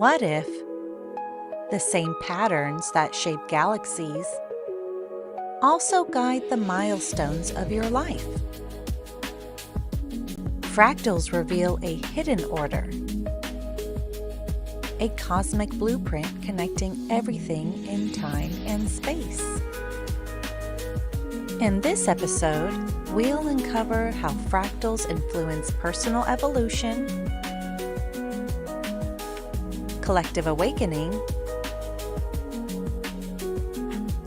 What if the same patterns that shape galaxies also guide the milestones of your life? Fractals reveal a hidden order, a cosmic blueprint connecting everything in time and space. In this episode, we'll uncover how fractals influence personal evolution, collective awakening,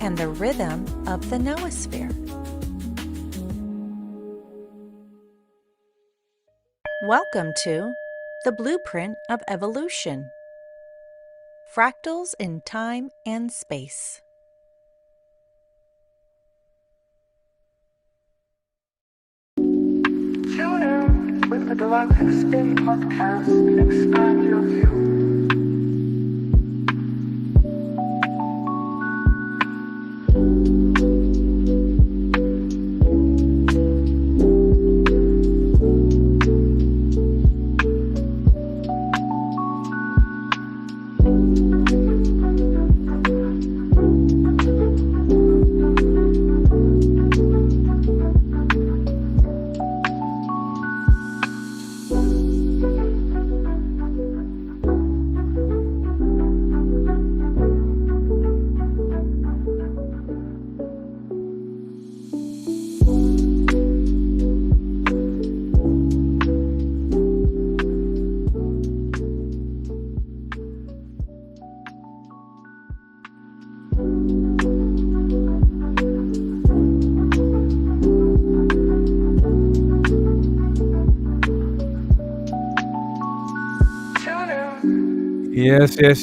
and the rhythm of the noösphere. Welcome to The Blueprint of Evolution. Fractals in Time and Space. Tune in with the Galactic Spin podcast and expand your view.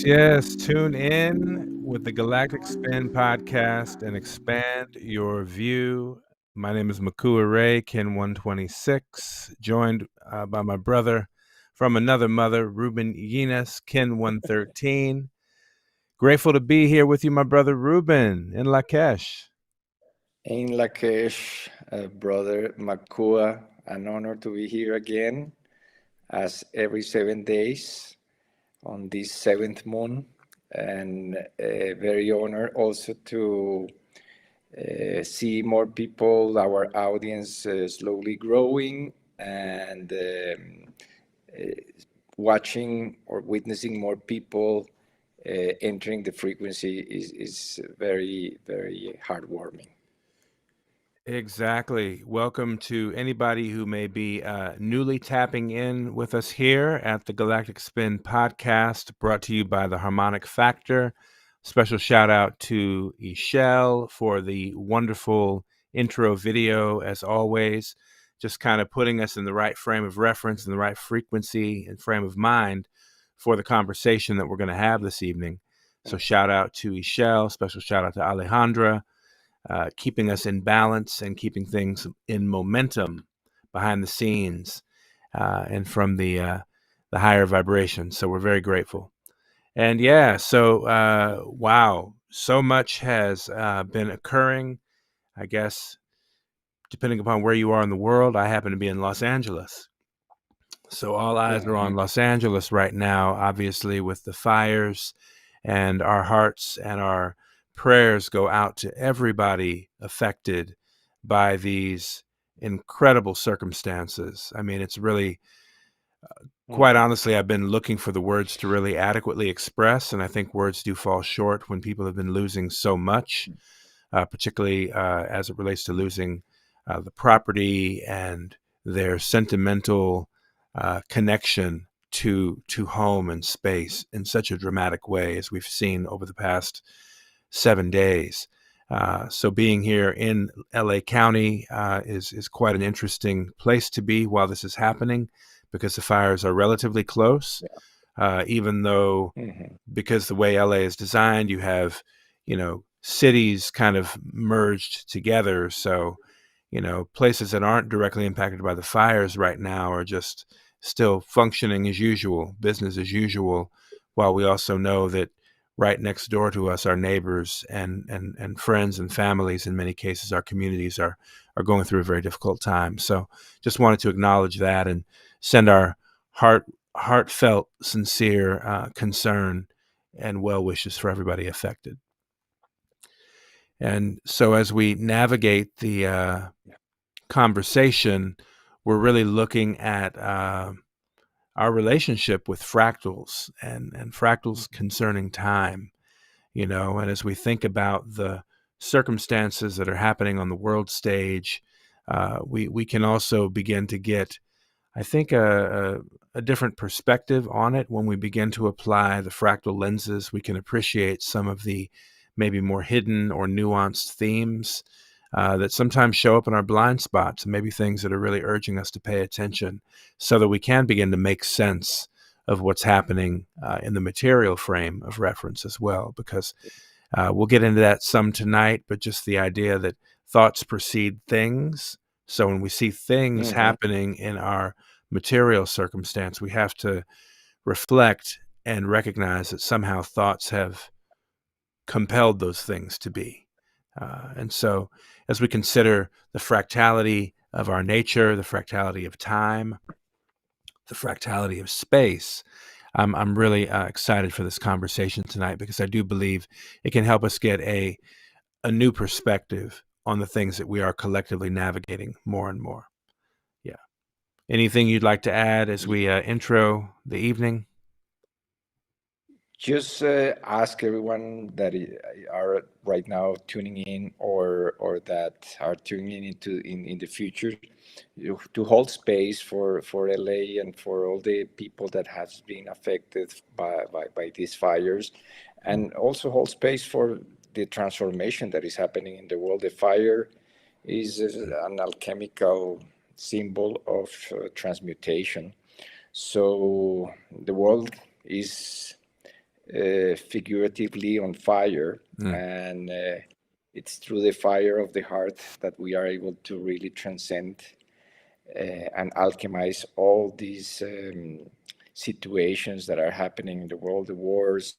Yes. Tune in with the Galactic Spin podcast and expand your view. My name is Mikuak Rai, Kin 126, joined by my brother from another mother, Ruben Llinás, Kin 113. Grateful to be here with you, my brother Ruben, in Lakesh. In Lakesh, brother Mikuak, an honor to be here again, as every 7 days on this seventh moon, and very honored also to see more people, our audience slowly growing, and watching or witnessing more people entering the frequency is very, very heartwarming. Exactly. Welcome to anybody who may be newly tapping in with us here at the Galactic Spin podcast, brought to you by the Harmonic Factor. Special shout out to Ishel for the wonderful intro video, as always, just kind of putting us in the right frame of reference and the right frequency and frame of mind for the conversation that we're going to have this evening. So shout out to Ishel, special shout out to Alejandra, keeping us in balance and keeping things in momentum behind the scenes and from the higher vibration. So we're very grateful. And wow, so much has been occurring. I guess, depending upon where you are in the world, I happen to be in Los Angeles. So all eyes are on Los Angeles right now, obviously, with the fires, and our hearts and our prayers go out to everybody affected by these incredible circumstances. I mean, it's really, quite honestly, I've been looking for the words to really adequately express, and I think words do fall short when people have been losing so much, particularly as it relates to losing the property and their sentimental connection to home and space in such a dramatic way as we've seen over the past 7 days. So being here in LA County is quite an interesting place to be while this is happening, because the fires are relatively close, even though because the way LA is designed, you have, cities kind of merged together. So, places that aren't directly impacted by the fires right now are just still functioning as usual, business as usual, while we also know that right next door to us, our neighbors and friends and families, in many cases, our communities are going through a very difficult time. So just wanted to acknowledge that and send our heartfelt, sincere concern and well wishes for everybody affected. And so as we navigate the conversation, we're really looking at our relationship with fractals and fractals concerning time, and as we think about the circumstances that are happening on the world stage, we can also begin to get, I think, a different perspective on it. When we begin to apply the fractal lenses, we can appreciate some of the maybe more hidden or nuanced themes that sometimes show up in our blind spots, and maybe things that are really urging us to pay attention so that we can begin to make sense of what's happening in the material frame of reference as well. Because we'll get into that some tonight, but just the idea that thoughts precede things. So when we see things happening in our material circumstance, we have to reflect and recognize that somehow thoughts have compelled those things to be. And so as we consider the fractality of our nature, the fractality of time, the fractality of space, I'm really excited for this conversation tonight, because I do believe it can help us get a new perspective on the things that we are collectively navigating more and more. Yeah. Anything you'd like to add as we intro the evening? Just ask everyone that are right now tuning in, or that are tuning in the future, to hold space for LA and for all the people that has been affected by these fires, and also hold space for the transformation that is happening in the world. The fire is an alchemical symbol of transmutation. So the world is figuratively on fire, and it's through the fire of the heart that we are able to really transcend and alchemize all these situations that are happening in the world, the wars,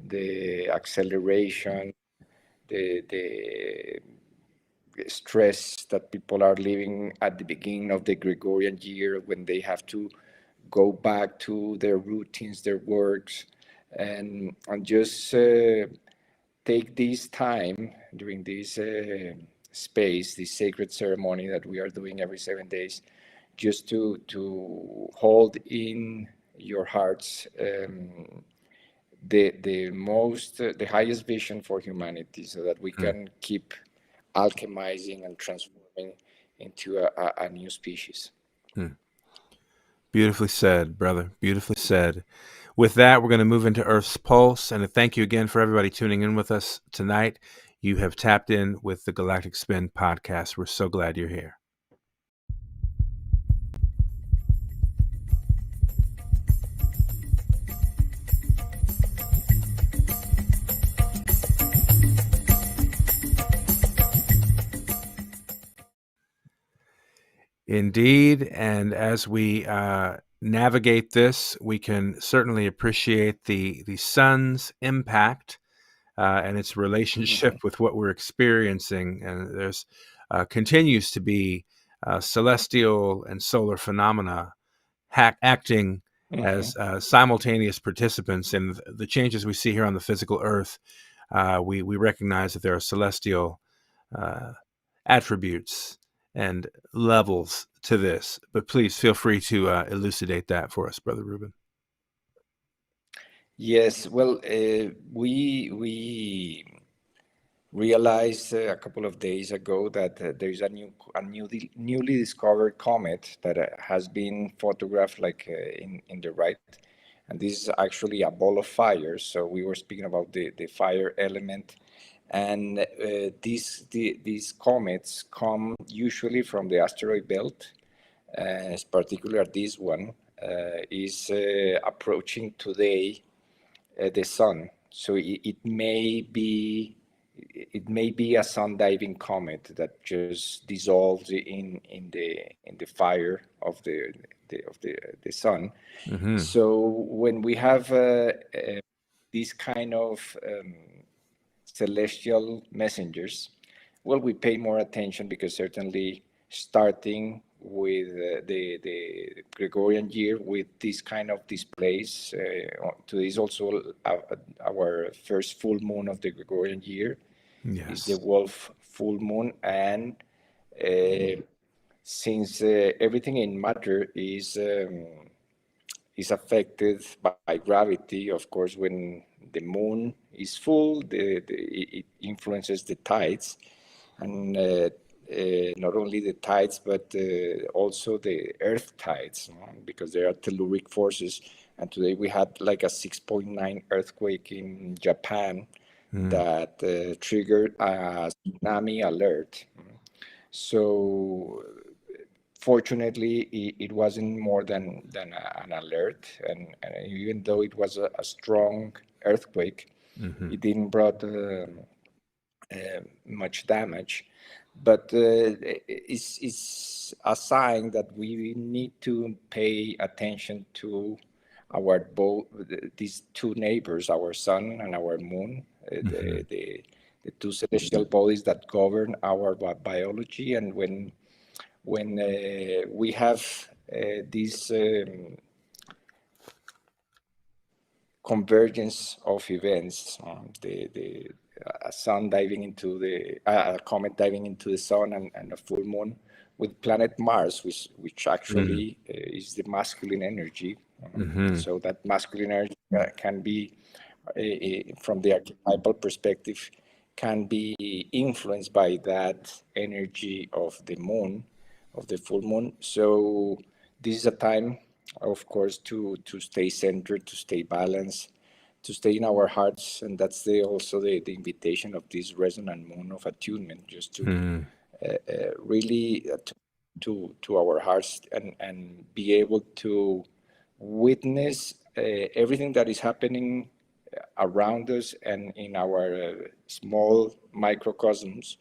the acceleration, the stress that people are living at the beginning of the Gregorian year, when they have to go back to their routines, their works, and just take this time during this space, this sacred ceremony that we are doing every 7 days, just to hold in your hearts the highest vision for humanity, so that we can keep alchemizing and transforming into a new species. Beautifully said, brother. Beautifully said. With that, we're going to move into Earth's Pulse. And thank you again for everybody tuning in with us tonight. You have tapped in with the Galactic Spin podcast. We're so glad you're here. Indeed. And as we navigate this, we can certainly appreciate the sun's impact and its relationship with what we're experiencing. And there's continues to be celestial and solar phenomena acting as simultaneous participants in the changes we see here on the physical Earth. We recognize that there are celestial attributes and levels to this, but please feel free to elucidate that for us, Brother Ruben. Yes, well, we realized a couple of days ago that there is a newly discovered comet that has been photographed, like in the right, and this is actually a ball of fire. So we were speaking about the fire element, and these comets come usually from the asteroid belt. Particular this one is approaching today the sun, so it may be a sun diving comet that just dissolves in the fire of the sun. So when we have these kind of celestial messengers, well, we pay more attention, because certainly starting the Gregorian year with this kind of displays. Today is also our first full moon of the Gregorian year. Is the Yes. wolf full moon, and since everything in matter is affected by gravity, of course, when the moon is full, it influences the tides, and not only the tides, but also the earth tides, because there are telluric forces. And today we had like a 6.9 earthquake in Japan that triggered a tsunami alert. So fortunately, it wasn't more than an alert, and even though it was a strong earthquake, it didn't brought much damage. But it's a sign that we need to pay attention to our both these two neighbors, our sun and our moon, the two celestial bodies that govern our biology. And when we have this convergence of events, the sun diving into the comet diving into the sun, and a full moon with planet Mars, which actually is the masculine energy. So that masculine energy can be, from the archetypal perspective, can be influenced by that energy of the moon, of the full moon. So this is a time, of course, to stay centered, to stay balanced, to stay in our hearts. And that's also the invitation of this resonant moon of attunement, just to really to our hearts, and be able to witness everything that is happening around us and in our small microcosms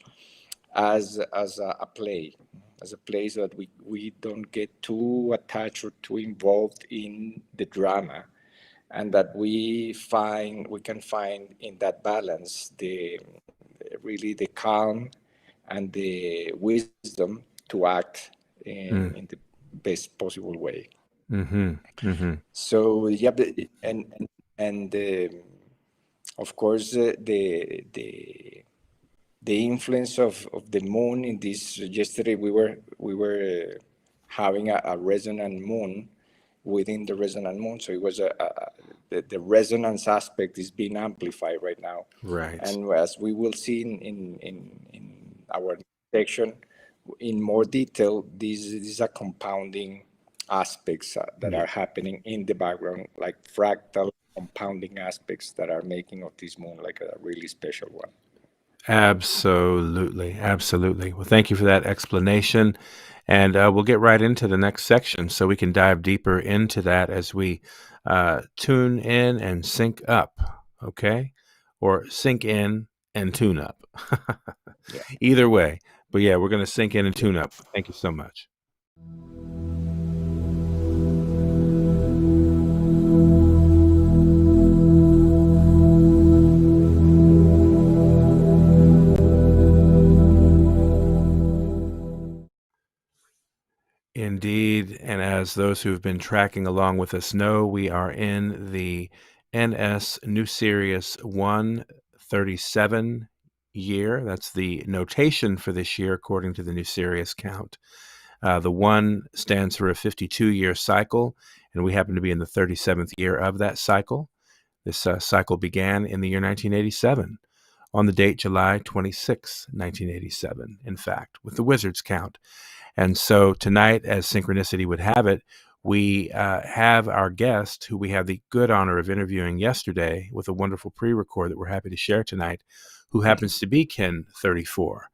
as a play, so that we don't get too attached or too involved in the drama, and that we can find in that balance really the calm and the wisdom to act in the best possible way. So yeah, and of course the influence of the moon in this. Yesterday we were having a resonant moon within the resonant moon, so it was the resonance aspect is being amplified right now. Right. And as we will see in our section in more detail, these are compounding aspects that are happening in the background, like fractal compounding aspects that are making of this moon like a really special one. Absolutely. Absolutely. Well, thank you for that explanation. And we'll get right into the next section so we can dive deeper into that as we tune in and sync up. Okay? Or sync in and tune up. Yeah. Either way. But yeah, we're going to sync in and tune up. Thank you so much. Indeed, and as those who've been tracking along with us know, we are in the NS New Sirius 137 year. That's the notation for this year according to the New Sirius count. The 1 stands for a 52-year cycle, and we happen to be in the 37th year of that cycle. This cycle began in the year 1987, on the date July 26, 1987, in fact, with the Wizard's count. And so tonight, as synchronicity would have it, we have our guest, who we had the good honor of interviewing yesterday with a wonderful pre-record that we're happy to share tonight, who happens to be Kin 34.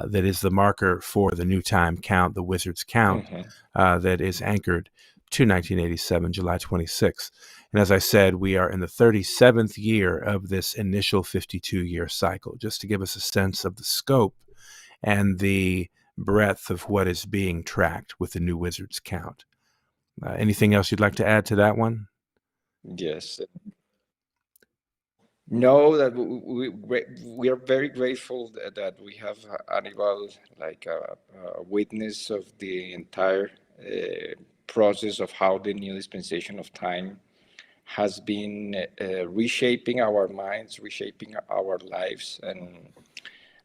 That is the marker for the new time count, the Wizard's count, that is anchored to 1987, July 26th. And as I said, we are in the 37th year of this initial 52-year cycle, just to give us a sense of the scope and the breadth of what is being tracked with the new Wizard's count. Anything else you'd like to add to that one? Yes. No, that we are very grateful that we have Annibal like a witness of the entire process of how the new dispensation of time has been reshaping our minds, reshaping our lives. And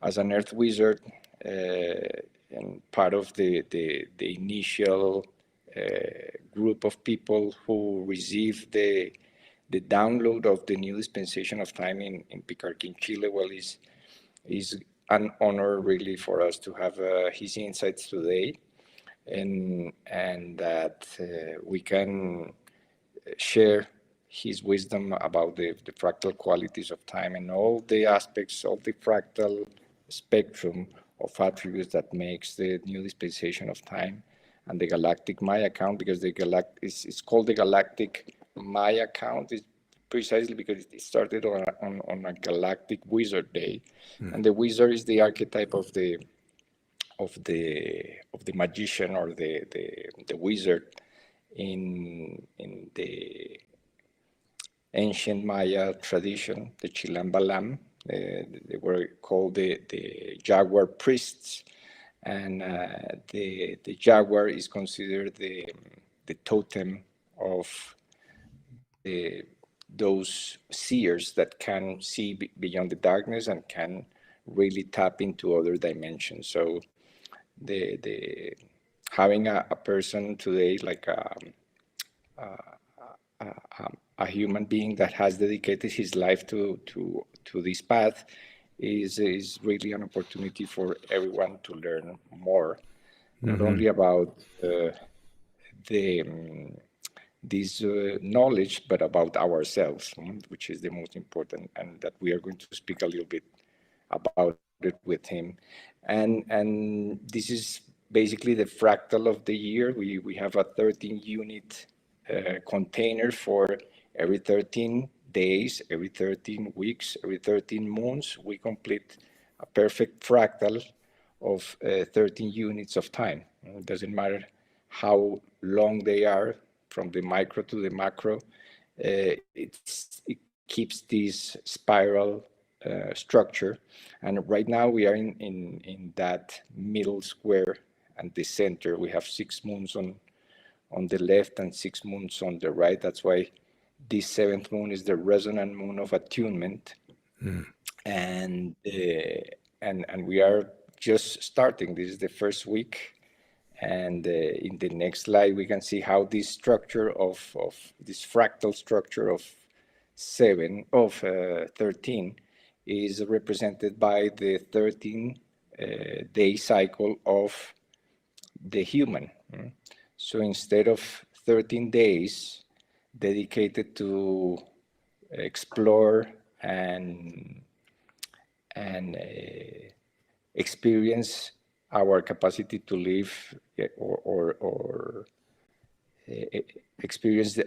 as an Earth wizard, and part of the initial group of people who received the download of the new dispensation of time in Picarquín, Chile, well, is an honor really for us to have his insights today, and that we can share his wisdom about the fractal qualities of time and all the aspects of the fractal spectrum of attributes that makes the new dispensation of time and the galactic Maya count, because the it's called the galactic Maya count is precisely because it started on a galactic wizard day, and the wizard is the archetype of the magician or the wizard in the ancient Maya tradition, the Chilam Balam. They were called the jaguar priests, and the jaguar is considered the totem of those seers that can see beyond the darkness and can really tap into other dimensions. So the having a person today like a human being that has dedicated his life to this path is really an opportunity for everyone to learn more, not only about this knowledge, but about ourselves, which is the most important, and that we are going to speak a little bit about it with him. And this is basically the fractal of the year. We have a 13 unit container for every 13 days, every 13 weeks, every 13 months. We complete a perfect fractal of 13 units of time. It doesn't matter how long they are, from the micro to the macro. It keeps this spiral structure. And right now we are in that middle square, and the center. We have 6 moons on the left and 6 moons on the right. That's why this 7th moon is the resonant moon of attunement. And we are just starting. This is the first week. And in the next slide, we can see how this structure of this fractal structure of 13 is represented by the 13 day cycle of the human. So instead of 13 days dedicated to explore and experience our capacity to live or experience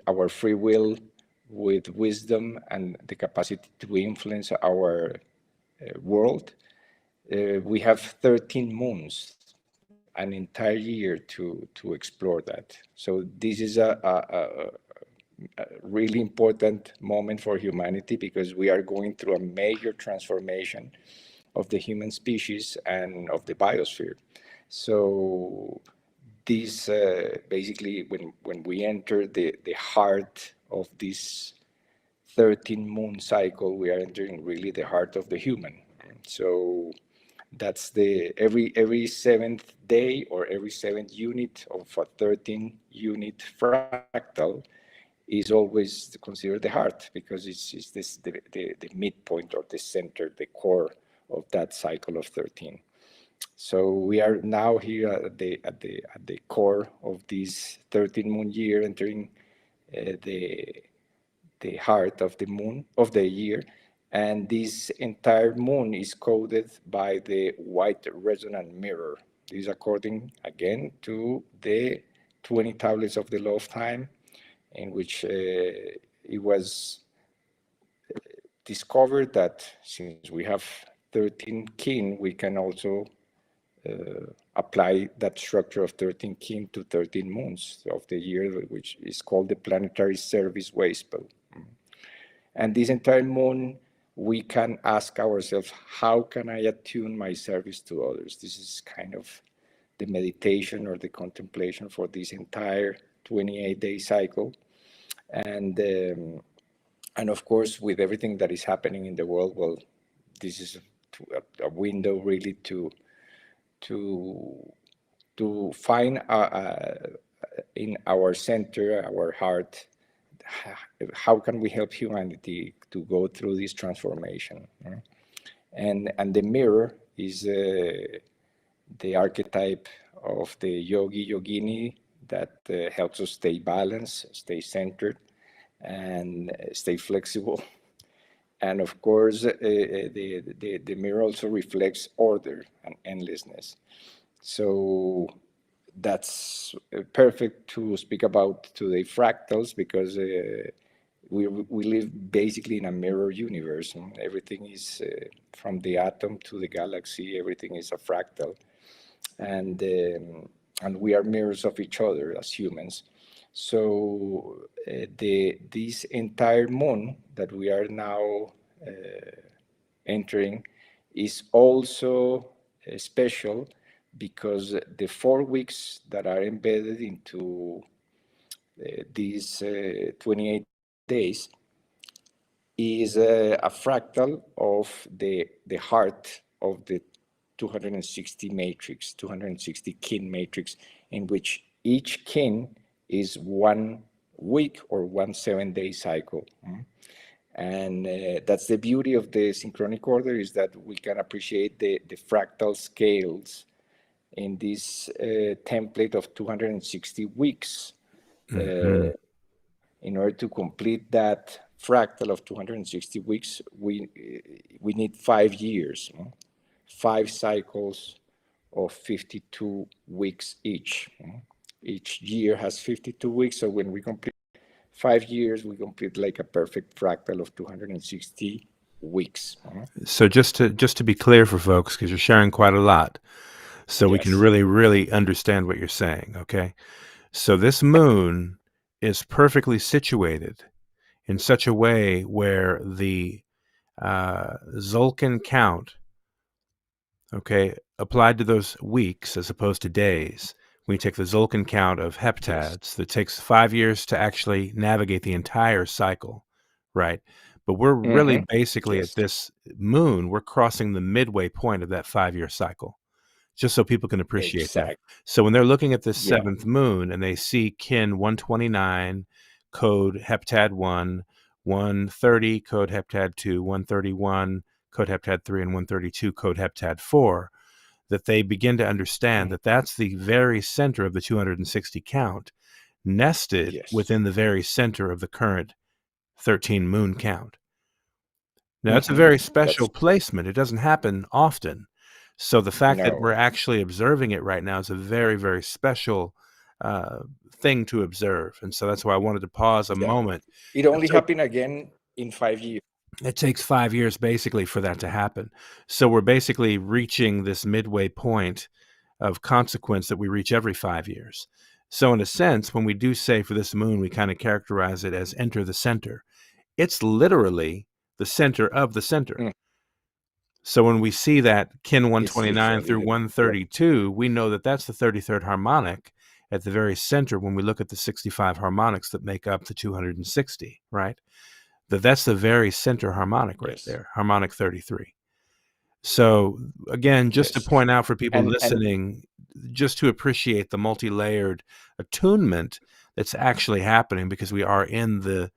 our free will with wisdom and the capacity to influence our world, we have 13 moons, an entire year to explore that. So this is a really important moment for humanity, because we are going through a major transformation of the human species and of the biosphere. So this basically, when we enter the heart of this 13 moon cycle, we are entering really the heart of the human. So that's every 7th day or every 7th unit of a 13 unit fractal is always considered the heart, because it's the midpoint or the center, the core of that cycle of 13. So we are now here at the core of this 13 moon year, entering the heart of the moon of the year, and this entire moon is coded by the white resonant mirror. This is according again to the 20 tablets of the law of time, in which it was discovered that since we have 13 kin, we can also apply that structure of 13 kin to 13 moons of the year, which is called the planetary service Wasel. And this entire moon, we can ask ourselves, how can I attune my service to others? This is kind of the meditation or the contemplation for this entire 28-day cycle. And of course, with everything that is happening in the world, well, this is a window really to find in our center, our heart, how can we help humanity to go through this transformation? And the mirror is the archetype of the yogi yogini that helps us stay balanced, stay centered, and stay flexible. And of course, the mirror also reflects order and endlessness. So that's perfect to speak about today, fractals, because we live basically in a mirror universe. And everything is from the atom to the galaxy, everything is a fractal. And we are mirrors of each other as humans. So this entire moon that we are now entering is also special because the 4 weeks that are embedded into these 28 days is a fractal of the heart of the 260 matrix, 260 kin matrix, in which each kin is 1 week or 1 7-day cycle. And that's the beauty of the synchronic order, is that we can appreciate the fractal scales in this template of 260 weeks. In order to complete that fractal of 260 weeks, we need 5 years, 5 cycles of 52 weeks each. Each year has 52 weeks, so when we complete 5 years, we complete like a perfect fractal of 260 weeks. So just to be clear for folks, because you're sharing quite a lot, so we can really understand what you're saying, okay? So this moon is perfectly situated in such a way where the Zolkin count, okay, applied to those weeks as opposed to days, we take the Zolkin count of heptads that takes 5 years to actually navigate the entire cycle, right? But we're really basically at this moon, we're crossing the midway point of that 5-year cycle, just so people can appreciate that. So when they're looking at this 7th moon and they see kin 129, code heptad 1, 130, code heptad 2, 131, code heptad 3, and 132, code heptad 4, that they begin to understand that that's the very center of the 260 count, nested within the very center of the current 13 moon count. Now, that's a very special placement. It doesn't happen often. So the fact that we're actually observing it right now is a very, very special thing to observe. And so that's why I wanted to pause a moment. It only happened again in 5 years. It takes 5 years basically for that to happen. So we're basically reaching this midway point of consequence that we reach every 5 years. So in a sense, when we do say for this moon, we kind of characterize it as enter the center. It's literally the center of the center. So when we see that kin 129 through 132, we know that that's the 33rd harmonic at the very center when we look at the 65 harmonics that make up the 260, right? That's the very center harmonic right there, harmonic 33. So again, just to point out for people listening, just to appreciate the multi-layered attunement that's actually happening, because we are in the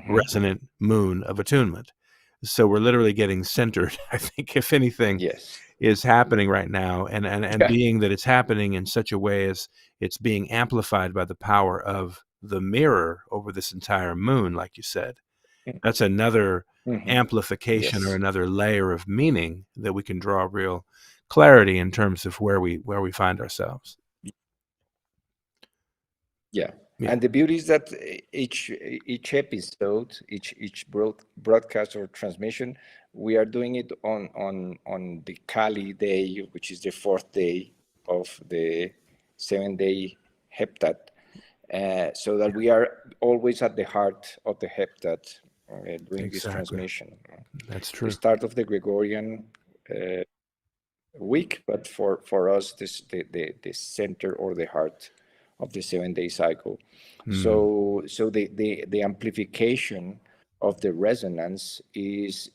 resonant moon of attunement. So we're literally getting centered, I think, if anything is happening right now. And being that it's happening in such a way as it's being amplified by the power of the mirror over this entire moon, like you said, that's another amplification or another layer of meaning that we can draw real clarity in terms of where we find ourselves. And the beauty is that each episode, each broadcast or transmission, we are doing it on the Kali day, which is the 4th day of the 7-day heptad, so that we are always at the heart of the heptad. doing this Exactly. transmission. That's The true. start of the Gregorian week, but for us, the center or the heart of the 7-day cycle. So the amplification of the resonance is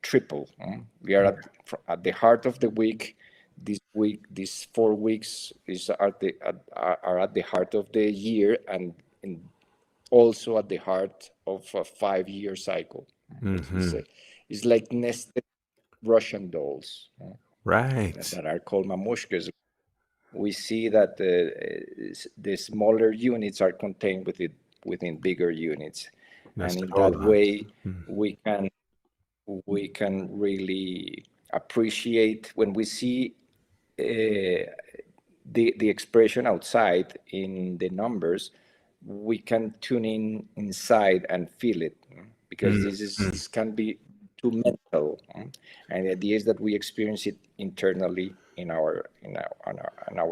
triple. We are at the heart of the week. This week, these 4 weeks are at the heart of the year, and also at the heart of a 5-year cycle. It's like nested Russian dolls Right. that are called mamushkas. We see that the smaller units are contained within bigger units, and in that way, we can really appreciate when we see the expression outside in the numbers. We can tune in inside and feel it, because this can be too mental, and the idea is that we experience it internally in our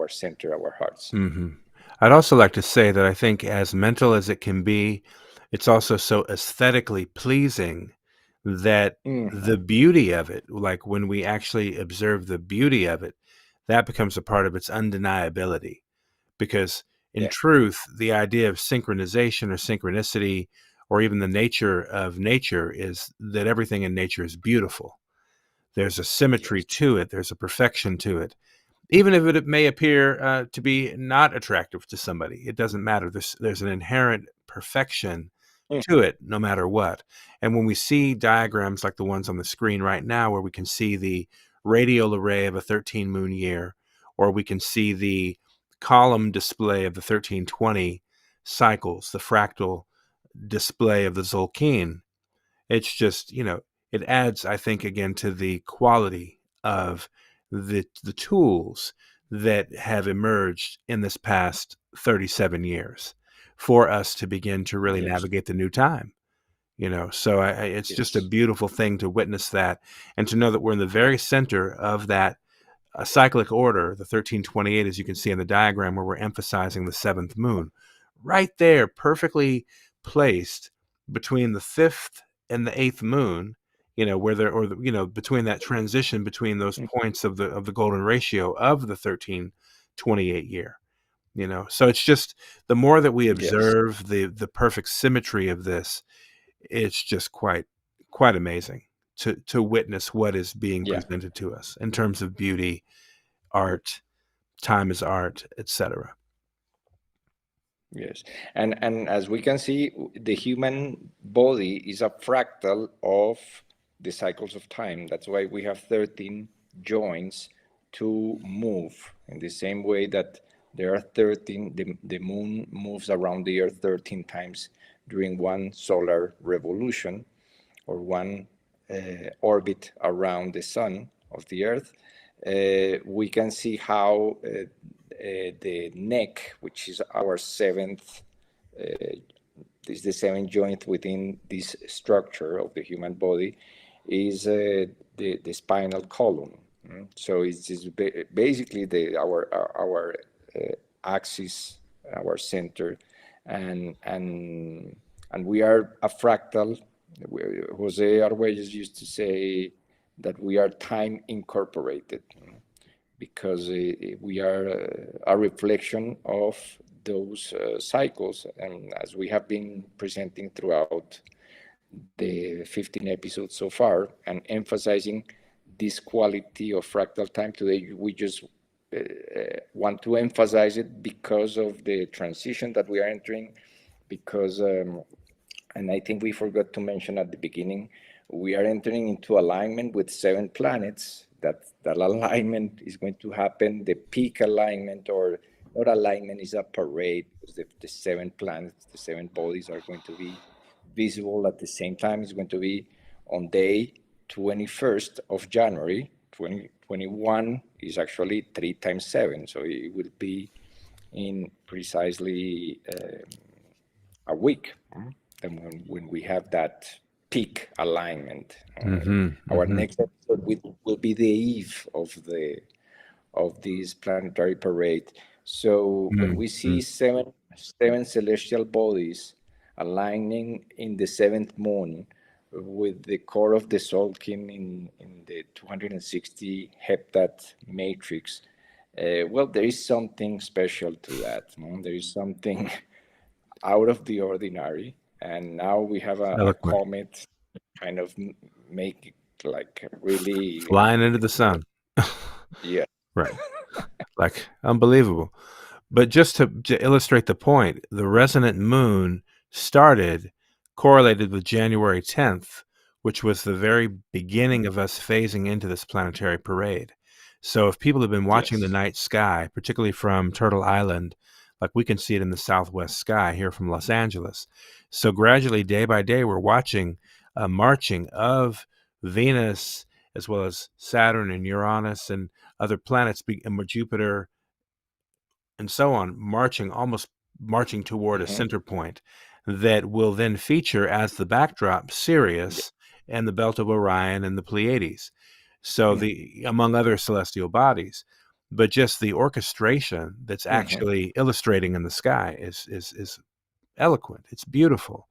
center, our hearts. I'd also like to say that I think as mental as it can be, it's also so aesthetically pleasing that the beauty of it, like when we actually observe the beauty of it, that becomes a part of its undeniability. Because in truth, the idea of synchronization or synchronicity, or even the nature of nature, is that everything in nature is beautiful. There's a symmetry to it. There's a perfection to it. Even if it may appear to be not attractive to somebody, it doesn't matter. There's an inherent perfection to it, no matter what. And when we see diagrams like the ones on the screen right now, where we can see the radial array of a 13-moon year, or we can see the column display of the 1320 cycles, the fractal display of the Zolkeen, it's just, it adds, I think, again, to the quality of the tools that have emerged in this past 37 years for us to begin to really navigate the new time. So it's just a beautiful thing to witness that, and to know that we're in the very center of that cyclic order, the 1328, as you can see in the diagram, where we're emphasizing the 7th moon, right there, perfectly placed between the 5th and the 8th moon, between that transition between those points of the golden ratio of the 1328 year. So it's just, the more that we observe the perfect symmetry of this, it's just quite amazing to witness what is being presented to us in terms of beauty, art, time is art, etc. Yes, and as we can see, the human body is a fractal of the cycles of time. That's why we have 13 joints to move, in the same way that there are 13, the moon moves around the earth 13 times during one solar revolution, or one orbit around the sun of the earth. We can see how the neck, which is our 7th, is the 7th joint within this structure of the human body, is the spinal column. So it's just basically our axis, our center, and we are a fractal. Jose Arguelles used to say that we are time incorporated, because we are a reflection of those cycles. And as we have been presenting throughout the 15 episodes so far, and emphasizing this quality of fractal time today, we just want to emphasize it because of the transition that we are entering, because and I think we forgot to mention at the beginning, we are entering into alignment with 7 planets. That alignment is going to happen, the peak alignment, or not alignment, is a parade, because the 7 planets, the 7 bodies are going to be visible at the same time. It's going to be on day 21st of January. 2021 is actually 3 times 7, so it will be in precisely a week. And when we have that peak alignment, our next episode will be the eve of this planetary parade. So when we see seven celestial bodies aligning in the seventh moon with the core of the Solkin in the 260 heptad matrix. Well, there is something special to that. No? There is something out of the ordinary. And now we have a Eloquent. comet kind of make it like really, Flying into the sun. yeah. Right. Like, unbelievable. But just to illustrate the point, the resonant moon correlated with January 10th, which was the very beginning of us phasing into this planetary parade. So if people have been watching the Yes. night sky, particularly from Turtle Island, like we can see it in the southwest sky here from Los Angeles. So gradually, day by day, we're watching a marching of Venus as well as Saturn and Uranus and other planets, Jupiter, and so on, almost marching toward a center point that will then feature as the backdrop Sirius and the belt of Orion and the Pleiades. So among other celestial bodies, but just the orchestration that's actually illustrating in the sky is eloquent. It's beautiful.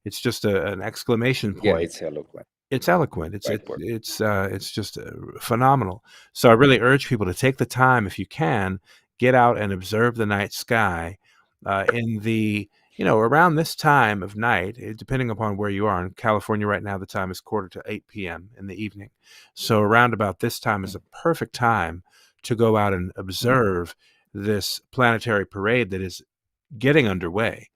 It's just an exclamation Yeah, point. it's eloquent. It's eloquent. Right word. It's just phenomenal. So I really urge people to take the time, if you can, get out and observe the night sky in the around this time of night, depending upon where you are. In California right now, the time is 7:45 p.m. in the evening. So around about this time is a perfect time to go out and observe this planetary parade that is getting underway.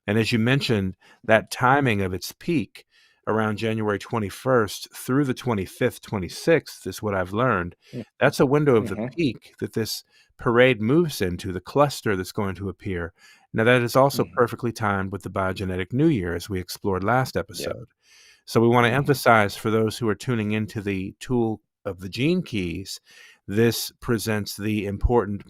And as you mentioned, that timing of its peak around January 21st through the 25th, 26th is what I've learned. That's a window of the peak that this parade moves into, the cluster that's going to appear. Now, that is also perfectly timed with the biogenetic new year, as we explored last episode. So we want to emphasize for those who are tuning into the tool of the gene keys, this presents the important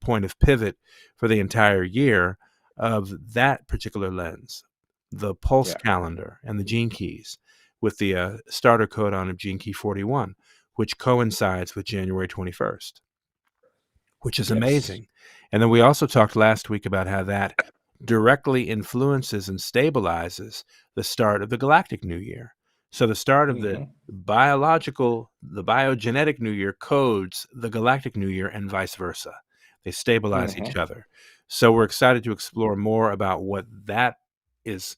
point of pivot for the entire year of that particular lens, the pulse calendar and the gene keys, with the starter codon of gene key 41, which coincides with January 21st, which is amazing. And then we also talked last week about how that directly influences and stabilizes the start of the galactic new year. So the start of the biogenetic new year codes the galactic new year and vice versa. They stabilize each other. So we're excited to explore more about what that is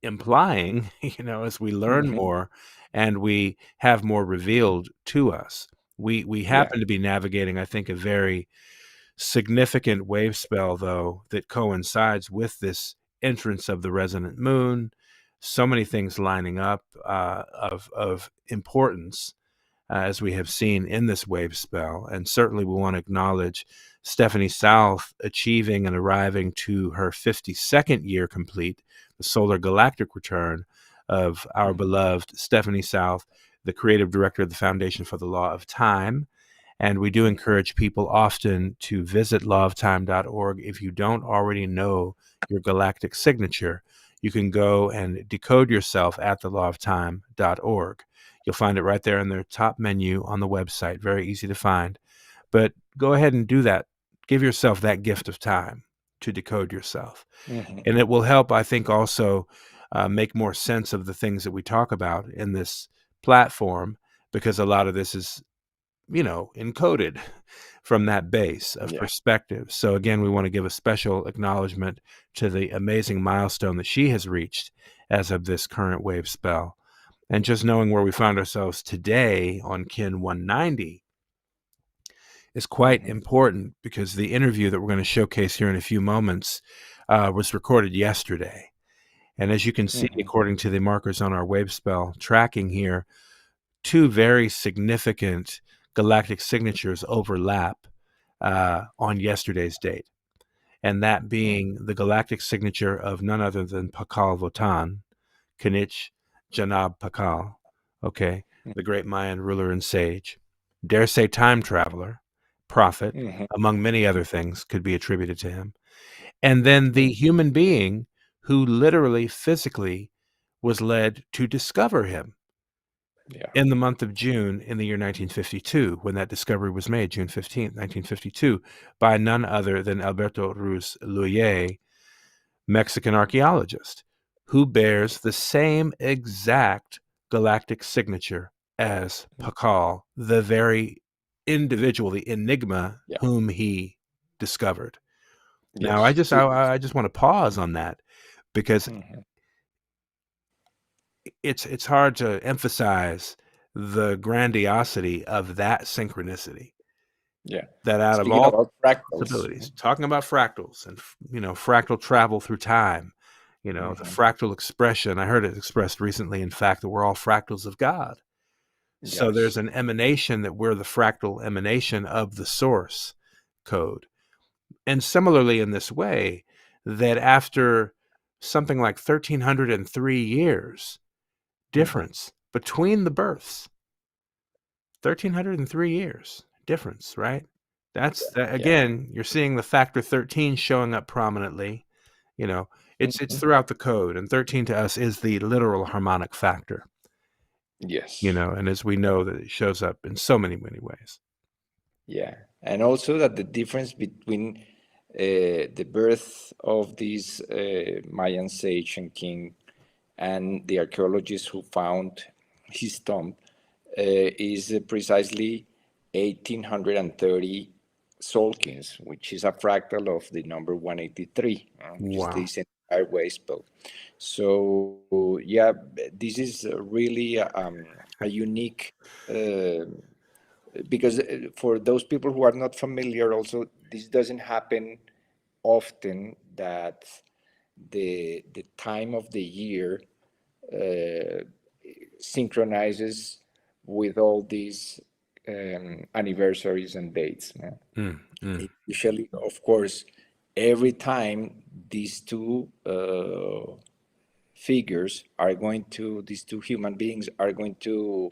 implying, as we learn more and we have more revealed to us. We happen to be navigating, I think, a very significant wave spell, though, that coincides with this entrance of the resonant moon. So many things lining up of importance, as we have seen in this wave spell. And certainly we want to acknowledge Stephanie South achieving and arriving to her 52nd year complete, the solar galactic return of our beloved Stephanie South, the creative director of the Foundation for the Law of Time. And we do encourage people often to visit lawoftime.org. If you don't already know your galactic signature, you can go and decode yourself at thelawoftime.org. You'll find it right there in their top menu on the website. Very easy to find. But go ahead and do that. Give yourself that gift of time to decode yourself. And it will help, I think, also make more sense of the things that we talk about in this platform, because a lot of this is, encoded from that base of perspective. So again, we want to give a special acknowledgement to the amazing milestone that she has reached as of this current wave spell. And just knowing where we find ourselves today on Kin 190 is quite important, because the interview that we're going to showcase here in a few moments was recorded yesterday. And as you can see, according to the markers on our wave spell tracking here, two very significant galactic signatures overlap on yesterday's date. And that being the galactic signature of none other than Pakal Votan, Kanich Janab Pakal, the great Mayan ruler and sage, dare say time traveler, prophet, among many other things could be attributed to him. And then the human being who literally, physically was led to discover him in the month of June in the year 1952, when that discovery was made, June 15th, 1952, by none other than Alberto Ruiz Luye, Mexican archaeologist, who bears the same exact galactic signature as Pakal, the very individual, the enigma Yeah. whom he discovered. Yes. Now, I just want to pause on that, because it's hard to emphasize the grandiosity of that synchronicity. Yeah. That out of Speaking all about fractals, possibilities, talking about fractals and fractal travel through time, the fractal expression. I heard it expressed recently, in fact, that we're all fractals of God. So yes. there's an emanation that we're the fractal emanation of the source code. And similarly, in this way, that after something like 1,303 years difference between the births, 1,303 years difference, right? That's again, you're seeing the factor 13 showing up prominently. It's throughout the code, and 13 to us is the literal harmonic factor. Yes. And as we know, that it shows up in so many ways. Yeah, and also that the difference between the birth of this Mayan sage and king and the archaeologists who found his tomb is precisely 1830 Solkins, which is a fractal of the number 183, which is this entire waste belt. So yeah, this is really a unique, because for those people who are not familiar, also this doesn't happen often, that the time of the year synchronizes with all these anniversaries and dates. Usually, of course, every time these two figures are going to, these two human beings are going to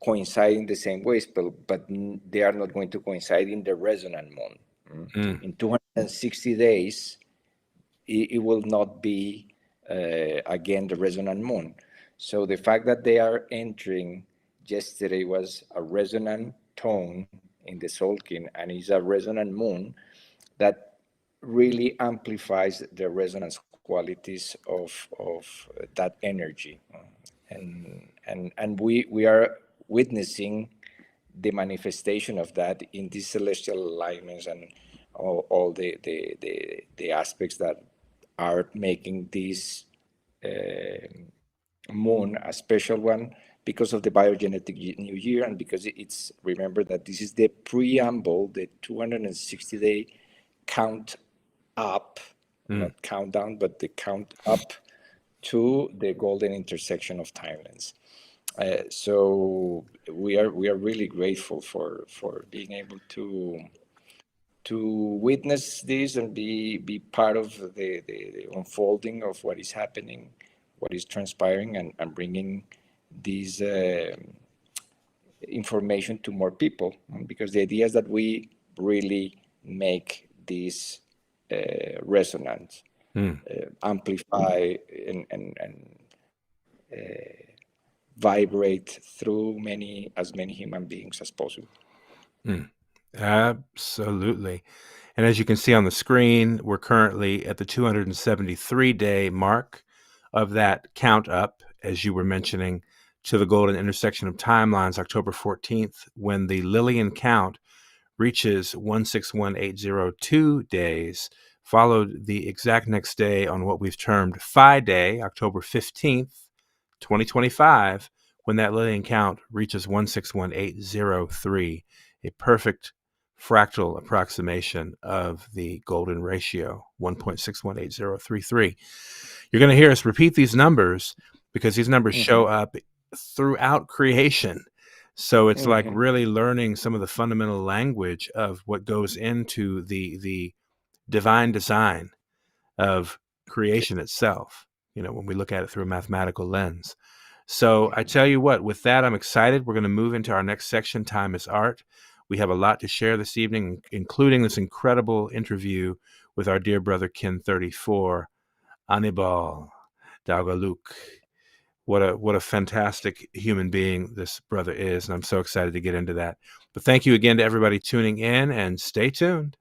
coincide in the same ways, but they are not going to coincide in the resonant moon. In 260 days, it will not be again the resonant moon. So the fact that they are entering, yesterday was a resonant tone in the Solkin and is a resonant moon, that really amplifies the resonance qualities of that energy. And we are witnessing the manifestation of that in these celestial alignments and all the aspects that are making this moon a special one, because of the biogenetic new year, and because it's, remember that this is the preamble, the 260-day count up, not countdown, but the count up to the golden intersection of timelines. So we are really grateful for being able to witness this and be part of the unfolding of what is happening, what is transpiring, and bringing this information to more people, because the idea is that we really make this resonance, amplify and vibrate through as many human beings as possible. Absolutely. And as you can see on the screen, we're currently at the 273-day mark of that count up, as you were mentioning, to the golden intersection of timelines, October 14th, when the Lillian count reaches 161802 days, followed the exact next day on what we've termed Phi Day, October 15th, 2025, when that Lillian count reaches 161803, a perfect fractal approximation of the golden ratio, 1.618033. You're going to hear us repeat these numbers because these numbers show up throughout creation. So it's like really learning some of the fundamental language of what goes into the divine design of creation itself, when we look at it through a mathematical lens. So I tell you what, with that, I'm excited. We're going to move into our next section, Time is Art. We have a lot to share this evening, including this incredible interview with our dear brother Kin 34, Annibal Dowgaluk. What a fantastic human being this brother is, and I'm so excited to get into that. But thank you again to everybody tuning in, and stay tuned.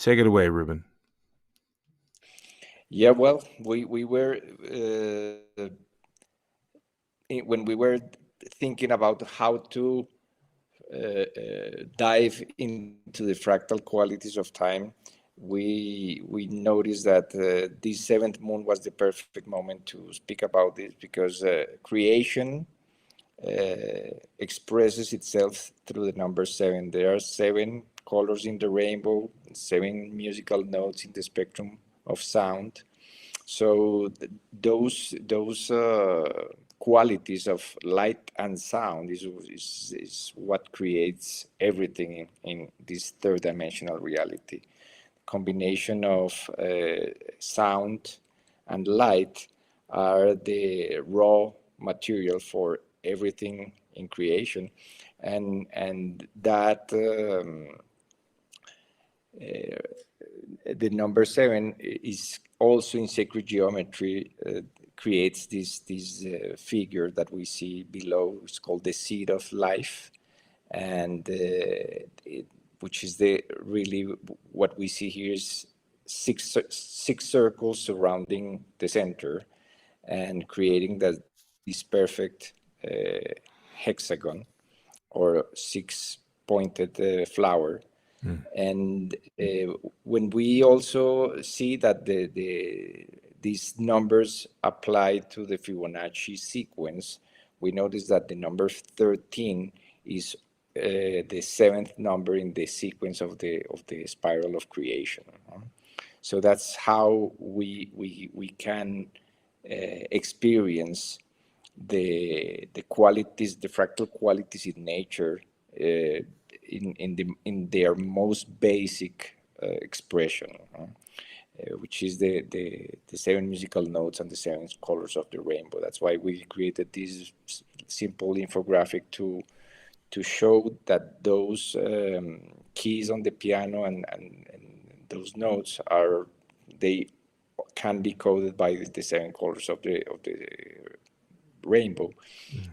Take it away, Ruben. Yeah, well, we were when we were thinking about how to dive into the fractal qualities of time, we noticed that this seventh moon was the perfect moment to speak about this, because creation expresses itself through the number seven. There are seven colors in the rainbow, seven musical notes in the spectrum of sound. So those qualities of light and sound is what creates everything in this third dimensional reality. Combination of sound and light are the raw material for everything in creation, and that the number seven is also in sacred geometry, creates this figure that we see below. It's called the seed of life, and which is the really what we see here is six circles surrounding the center and creating this perfect hexagon or six pointed flower. And when we also see that these numbers apply to the Fibonacci sequence, we notice that the number 13 is the seventh number in the sequence of the spiral of creation. So that's how we can experience the qualities, the fractal qualities in nature, in their most basic expression, which is the seven musical notes and the seven colors of the rainbow. That's why we created this simple infographic to show that those keys on the piano and those notes they can be coded by the seven colors of the rainbow.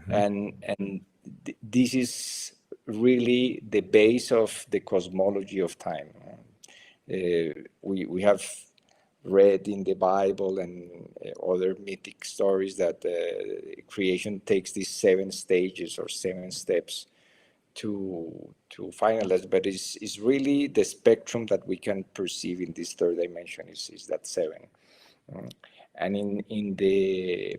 And this is really the base of the cosmology of time. We have read in the Bible and other mythic stories that creation takes these seven stages or seven steps to finalize, but it's really the spectrum that we can perceive in this third dimension is that seven. And in the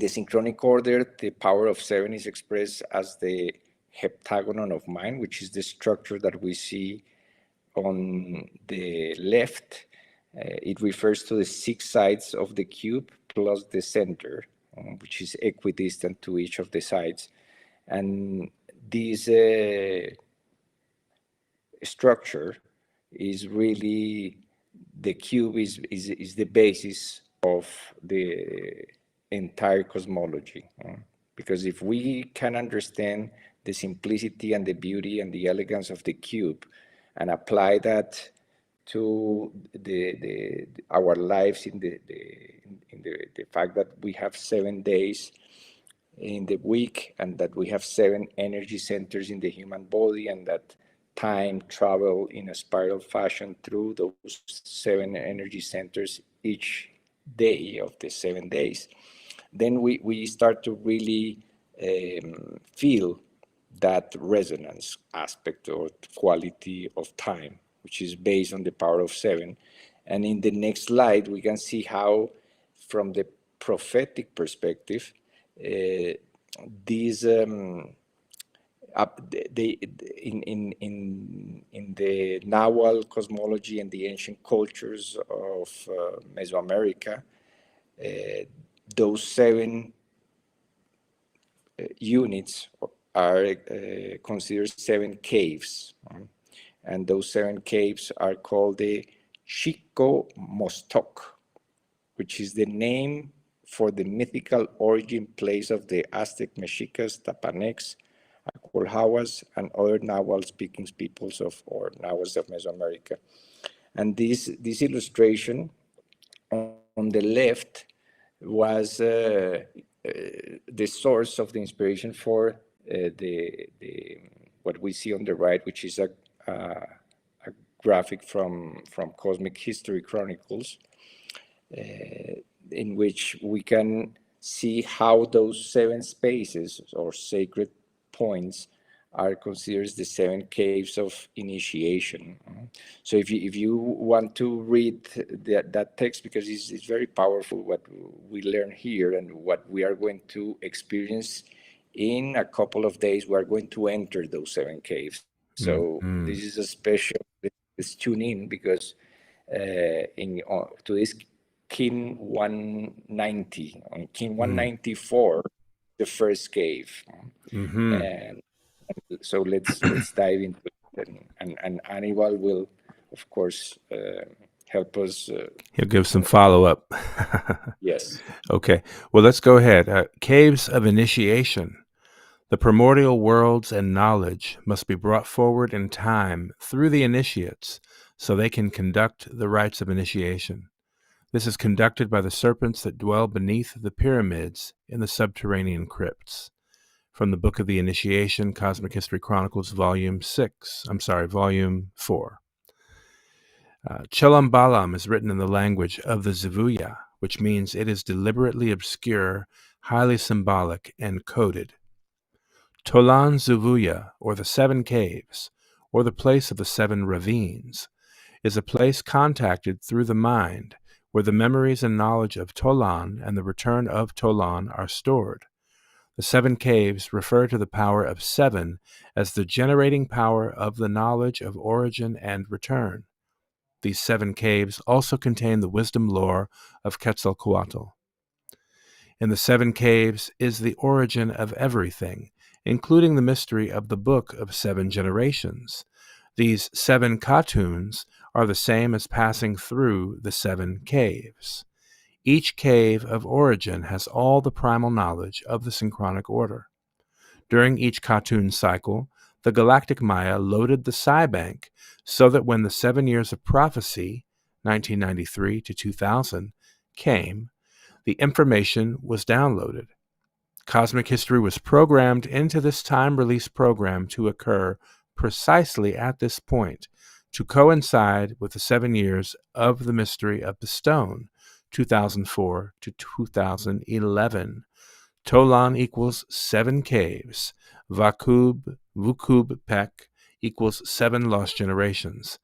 synchronic order, the power of seven is expressed as the heptagon of mind, which is the structure that we see on the left. It refers to the six sides of the cube plus the center, which is equidistant to each of the sides. And this structure is really, the cube is the basis of the entire cosmology. Because if we can understand the simplicity and the beauty and the elegance of the cube and apply that to our lives in the fact that we have 7 days in the week and that we have 7 energy centers in the human body, and that time travel in a spiral fashion through those 7 energy centers each day of the 7 days, then we start to really feel that resonance aspect or quality of time, which is based on the power of 7. And in the next slide, we can see how, from the prophetic perspective, these in the Nahual cosmology and the ancient cultures of Mesoamerica, those 7 units are considered 7 caves, and those 7 caves are called the Chico Mostok, which is the name for the mythical origin place of the Aztec, Mexicas, Tapanecs, Acolhawas, and other Nahual-speaking peoples or Nahuals of Mesoamerica. And this illustration on the left was the source of the inspiration for what we see on the right, which is a graphic from Cosmic History Chronicles, in which we can see how those 7 spaces or sacred points are considered the 7 caves of initiation. So if you want to read that text, because it's very powerful what we learn here and what we are going to experience in a couple of days, we are going to enter those 7 caves. So this is a special, let's tune in, because to this Kin 190, on Kin 194, the first cave. And so let's dive into it, and Annibal will, of course, help us. He'll give some follow-up. Yes. Okay. Well, let's go ahead. Caves of initiation. The primordial worlds and knowledge must be brought forward in time through the initiates so they can conduct the rites of initiation. This is conducted by the serpents that dwell beneath the pyramids in the subterranean crypts. From the Book of the Initiation, Cosmic History Chronicles, Volume 4. Chelambalam is written in the language of the Zivuya, which means it is deliberately obscure, highly symbolic, and coded. Tolan Zivuya, or the 7 caves, or the place of the 7 ravines, is a place contacted through the mind, where the memories and knowledge of Tolan and the return of Tolan are stored. The 7 caves refer to the power of 7 as the generating power of the knowledge of origin and return. These 7 caves also contain the wisdom lore of Quetzalcoatl. In the 7 caves is the origin of everything, including the mystery of the Book of 7 Generations. These 7 Khatuns are the same as passing through the 7 caves. Each cave of origin has all the primal knowledge of the synchronic order. During each Khatun cycle, the Galactic Maya loaded the Psi Bank so that when the 7 years of prophecy, 1993 to 2000, came, the information was downloaded. Cosmic history was programmed into this time-release program to occur precisely at this point, to coincide with the 7 years of the mystery of the stone, 2004 to 2011. Tolan equals 7 caves. Vukub Pek equals 7 lost generations.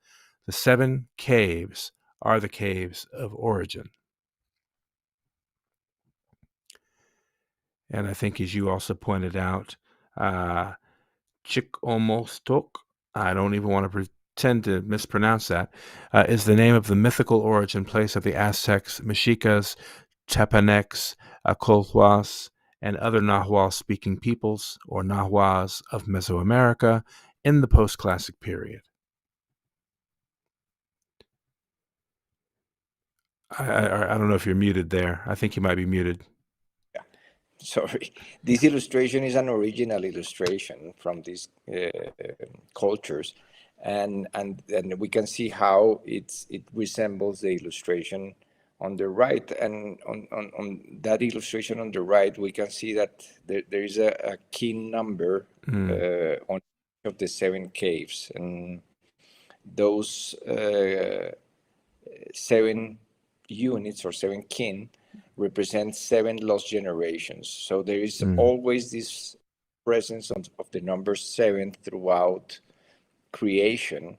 The 7 caves are the caves of origin. And I think, as you also pointed out, Chikomostok, I don't even want to pretend to mispronounce that, is the name of the mythical origin place of the Aztecs, Mexicas, Tepanecs, Acolhuas, and other Nahuatl-speaking peoples, or Nahuas, of Mesoamerica in the post-classic period. I don't know if you're muted there. I think you might be muted. Sorry, this illustration is an original illustration from these cultures, and we can see how it resembles the illustration on the right. And on that illustration on the right, we can see that there is a key number on each of the 7 caves, and those 7 units or 7 kin represent 7 lost generations. So there is always this presence of the number 7 throughout creation,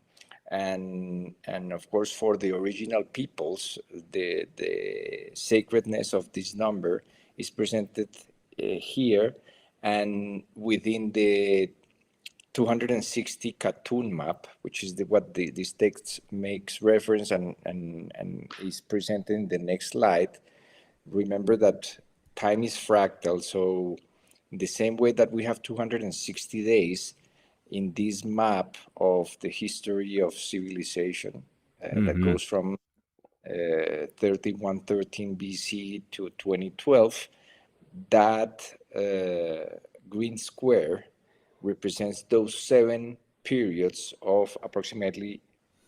and of course for the original peoples, the sacredness of this number is presented here, and within the 260 Khatun map, which is what this text makes reference and is presented in the next slide. Remember that time is fractal, so in the same way that we have 260 days in this map of the history of civilization that goes from 3113 BC to 2012, that green square represents those 7 periods of approximately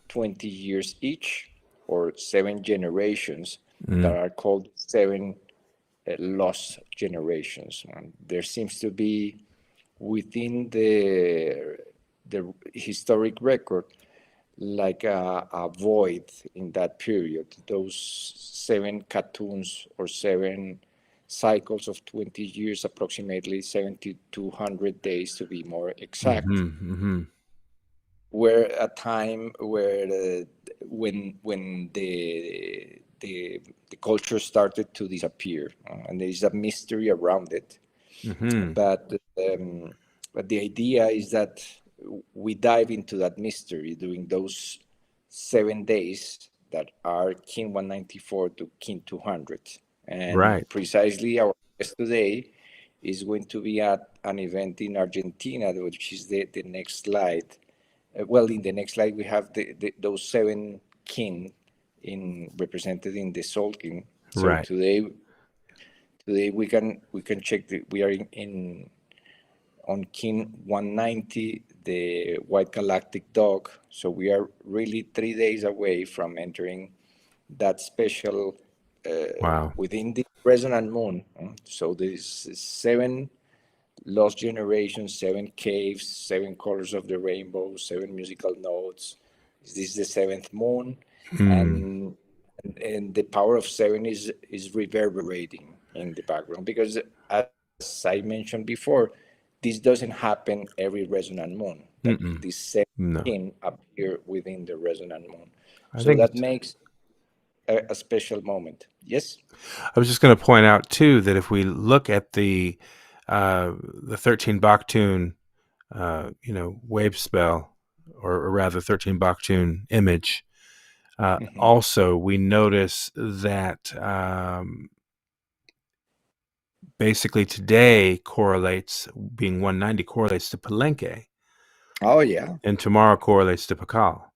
20 years each, or 7 generations that are called 7 lost generations. There seems to be within the historic record like a void in that period. Those 7 cartoons or 7 cycles of 20 years, approximately 7,200 days to be more exact, were a time where when the culture started to disappear, and there is a mystery around it. But the idea is that we dive into that mystery during those 7 days that are Kin 194 to Kin 200. And Right. precisely our guest today is going to be at an event in Argentina, which is the next slide. Well, in the next slide, we have those 7 Kin represented in the Soul Kin. So Right. today we can check we are in on Kin 190, the White Galactic Dog. So we are really 3 days away from entering that special Wow. within the resonant moon. So there's 7 lost generations, 7 caves, 7 colors of the rainbow, 7 musical notes. This is the 7th moon, and the power of 7 is reverberating in the background, because as I mentioned before, this doesn't happen every resonant moon, that these 7 No. kin appear within the resonant moon. I So think that it's, makes a special moment. Yes. I was just going to point out too that if we look at the 13 Baktun, wave spell, or rather 13 Baktun image, also we notice that basically today correlates, being 190 correlates to Palenque, Oh yeah. and tomorrow correlates to Pakal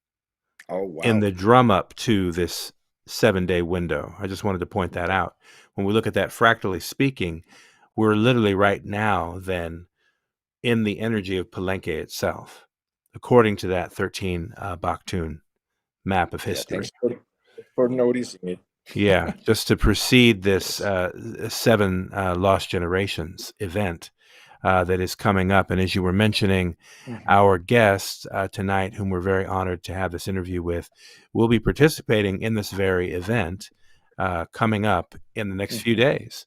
Oh in wow. the drum up to this 7-day window. I just wanted to point that out. When we look at that fractally speaking, we're literally right now then in the energy of Palenque itself, according to that 13 Baktun map of Yeah. history. Thanks for noticing it. Yeah, just to precede this Yes. 7 lost generations event that is coming up. And as you were mentioning, our guest tonight, whom we're very honored to have this interview with, will be participating in this very event coming up in the next few days,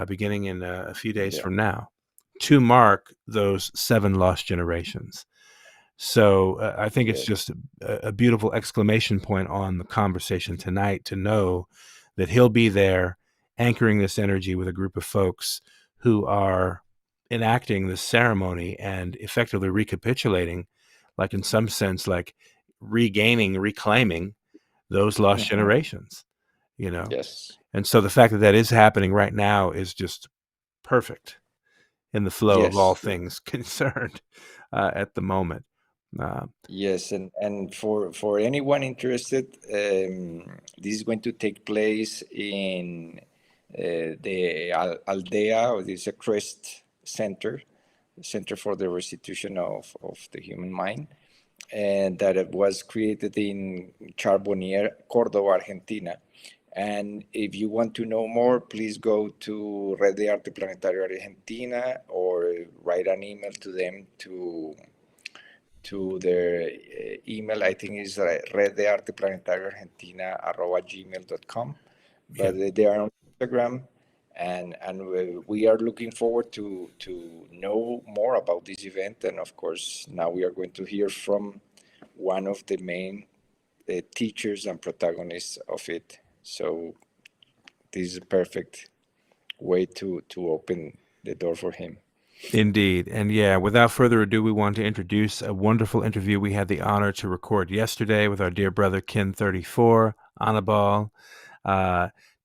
beginning in a few days Yeah. from now, to mark those 7 lost generations. So I think it's Yes. just a beautiful exclamation point on the conversation tonight to know that he'll be there anchoring this energy with a group of folks who are enacting this ceremony and effectively recapitulating, like in some sense, like reclaiming those lost generations, Yes. And so the fact that that is happening right now is just perfect in the flow of all Yes. things concerned at the moment. Yes. And for anyone interested, this is going to take place in the Aldea, or this is a crest center for the restitution of the human mind, and that it was created in Charbonnier, Córdoba, Argentina. And if you want to know more, please go to Red de Arte Planetario Argentina, or write an email to them to their email. I think is reddearteplanetariargentina@gmail.com. Yeah. But they are on Instagram, and we are looking forward to know more about this event. And of course, now we are going to hear from one of the main teachers and protagonists of it. So this is a perfect way to open the door for him. Indeed. And yeah, without further ado, we want to introduce a wonderful interview we had the honor to record yesterday with our dear brother Kin 34, Annibal,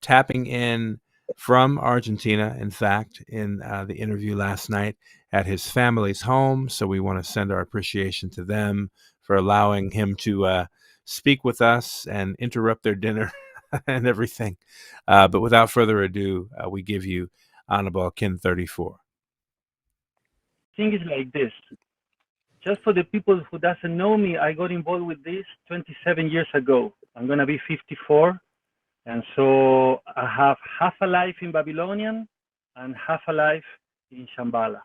tapping in from Argentina, in fact, in the interview last night at his family's home. So we want to send our appreciation to them for allowing him to speak with us and interrupt their dinner and everything. But without further ado, we give you Annibal Kin 34. Thing is like this. Just for the people who doesn't know me, I got involved with this 27 years ago. I'm gonna be 54, and so I have half a life in Babylonian and half a life in Shambhala.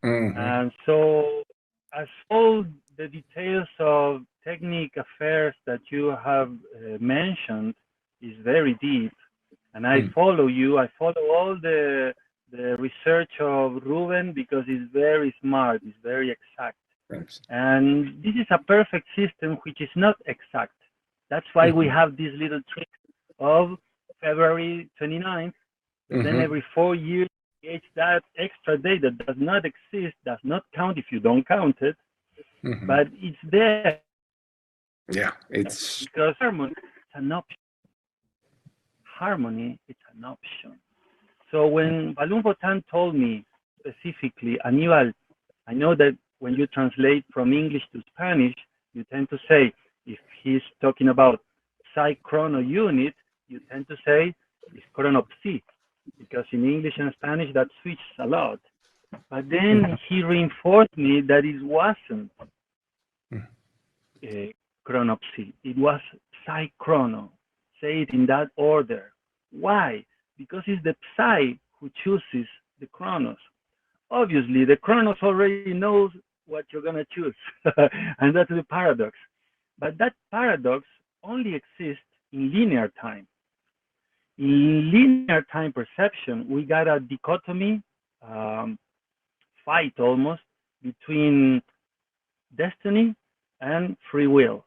And so I saw the details of technique affairs that you have mentioned is very deep, and I follow you. I follow all the research of Ruben because he's very smart, he's very exact. Thanks. And this is a perfect system which is not exact. That's why we have this little trick of February 29th. Then every 4 years, it's that extra day that does not exist, does not count if you don't count it, but it's there. Yeah, it's because harmony is an option. Harmony is an option. So when Balloon Botan told me specifically, Annibal, I know that when you translate from English to Spanish, you tend to say, if he's talking about psi chrono unit, you tend to say it's chronopsi, because in English and Spanish that switches a lot. But then he reinforced me that it wasn't chronopsi, it was psi chrono. Say it in that order. Why? Because it's the psi who chooses the chronos. Obviously, the chronos already knows what you're going to choose, and that's the paradox. But that paradox only exists in linear time. In linear time perception, we got a dichotomy, fight almost, between destiny and free will.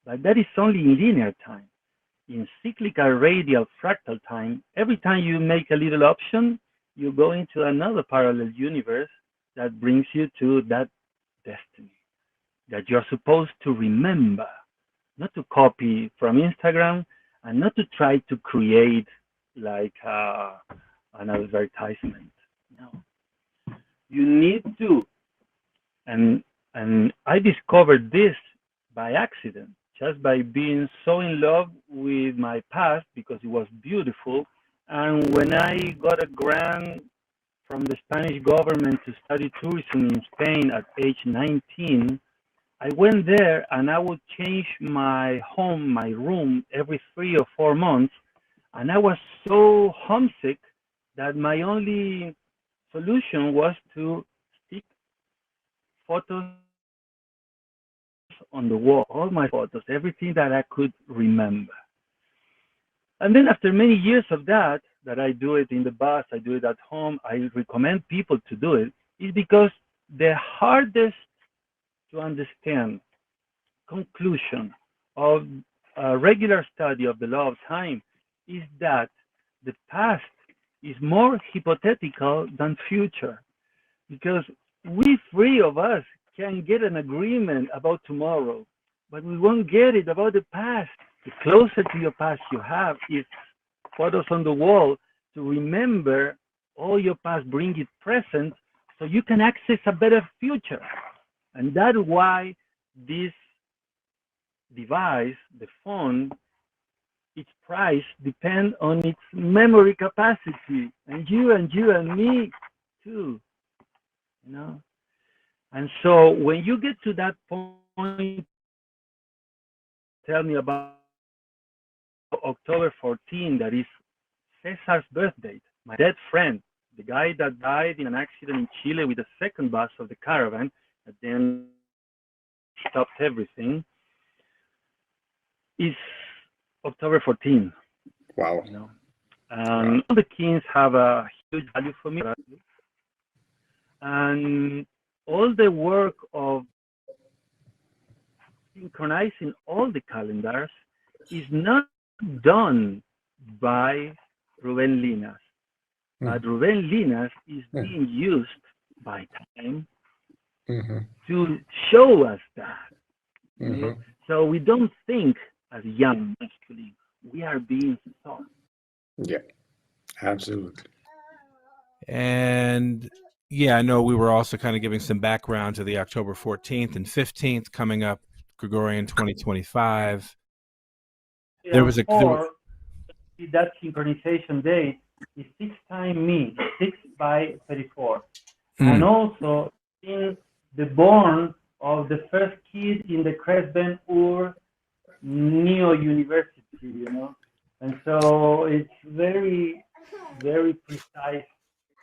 But that is only in linear time. In cyclical radial fractal time, every time you make a little option, you go into another parallel universe that brings you to that destiny that you're supposed to remember, not to copy from Instagram, and not to try to create like an advertisement. No, you need to. And I discovered this by accident, just by being so in love with my past because it was beautiful. And when I got a grant from the Spanish government to study tourism in Spain at age 19, I went there and I would change my home, my room, every 3 or 4 months. And I was so homesick that my only solution was to stick photos on the wall, all my photos, everything that I could remember. And then after many years of that I do it in the bus, I do it at home, I recommend people to do it, is because the hardest to understand conclusion of a regular study of the law of time is that the past is more hypothetical than future, because we 3 of us can get an agreement about tomorrow, but we won't get it about the past. The closer to your past you have is photos on the wall to remember all your past, bring it present, so you can access a better future. And that's why this device, the phone, its price depends on its memory capacity, and you and me too, you know. And so when you get to that point, tell me about October 14, that is Cesar's birth date, my dead friend, the guy that died in an accident in Chile with the second bus of the caravan, that then stopped everything, is October 14. wow. You know? And all the kings have a huge value for me. And all the work of synchronizing all the calendars is not done by Ruben Llinás, but Ruben Llinás is being used by time to show us that. You know? So we don't think as young masculine, we are being taught. Yeah, absolutely. And yeah, I know we were also kind of giving some background to the October 14th and 15th coming up, Gregorian 2025. There was that synchronization date is 6 times me, 6 by 34. And also in the born of the first kid in the Cresben-Ur Neo University, you know. And so it's very, very precise.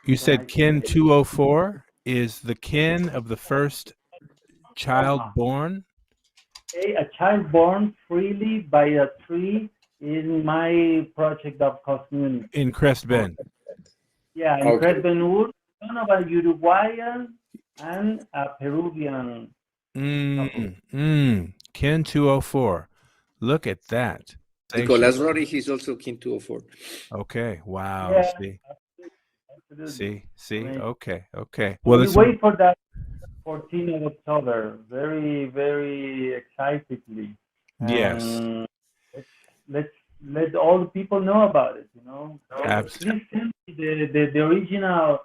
You said kin 204 is the kin of the first child born? A child born freely by a tree in my project of community. In Crest Bend. Yeah, in Okay. Cres Ben-Hur, son of a Uruguayan and a Peruvian couple. Kin 204. Look at that. Nicolas Rory, he's also kin 204. Okay. Wow. Yeah, See. absolutely. See. Amazing. Okay. Okay. Well, Well, we it's wait for that 14th of October very, very excitedly. yes. And let's let all the people know about it, you know. Please send me the original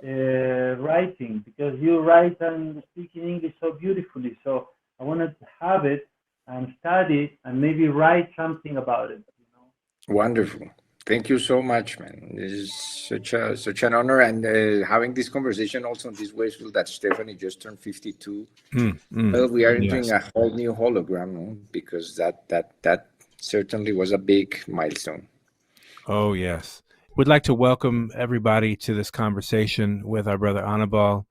writing, because you write and speak in English so beautifully. So I want to have it and study and maybe write something about it, you know. Wonderful. Thank you so much, man. This is such an honor, and having this conversation also in this way, so that Stephanie just turned 52. Well, we are entering a whole new hologram, no? Because that certainly was a big milestone. Oh, yes. We'd like to welcome everybody to this conversation with our brother Annibal,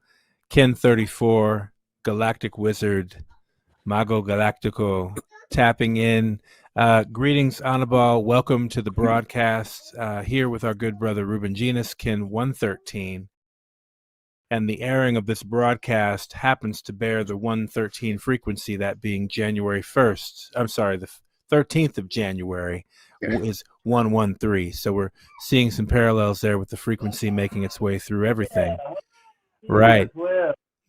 Ken 34, Galactic Wizard, Mago Galactico, tapping in. Greetings, Annibal. Welcome to the broadcast here with our good brother Ruben Llinás, Ken 113. And the airing of this broadcast happens to bear the 113 frequency, that being January 1st. I'm sorry, the 13th of January is 113. So we're seeing some parallels there with the frequency making its way through everything. Right.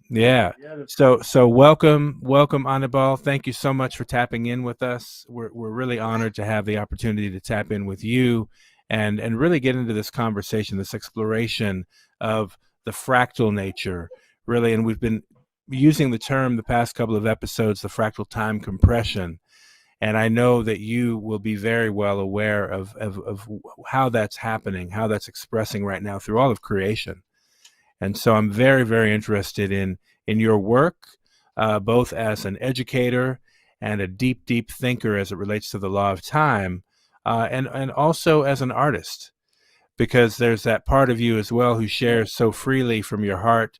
Yeah. So welcome, Annibal. Thank you so much for tapping in with us. We're really honored to have the opportunity to tap in with you and really get into this conversation, this exploration of the fractal nature, really. And we've been using the term the past couple of episodes, the fractal time compression. And I know that you will be very well aware of how that's happening, how that's expressing right now through all of creation. And so I'm very, very interested in your work, both as an educator and a deep, deep thinker as it relates to the law of time, and also as an artist, because there's that part of you as well who shares so freely from your heart,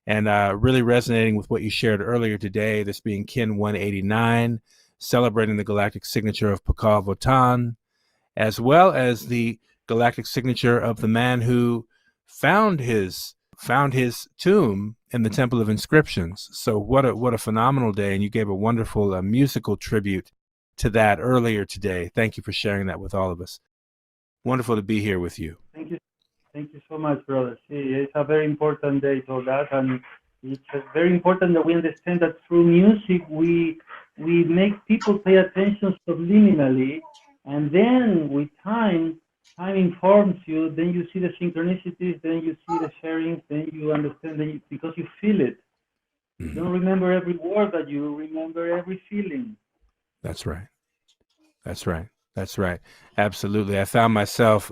and really resonating with what you shared earlier today, this being Kin 189, celebrating the galactic signature of Pakal Votan, as well as the galactic signature of the man who found his tomb in the Temple of Inscriptions. So what a phenomenal day, and you gave a wonderful musical tribute to that earlier today. Thank you for sharing that with all of us. Wonderful to be here with you. Thank you so much, brother. See, it's a very important day for that, and it's very important that we understand that through music we make people pay attention subliminally, and then with time informs you, then you see the synchronicities, then you see the sharings, then you understand, because you feel it. You don't remember every word, but you remember every feeling. That's right. Absolutely. I found myself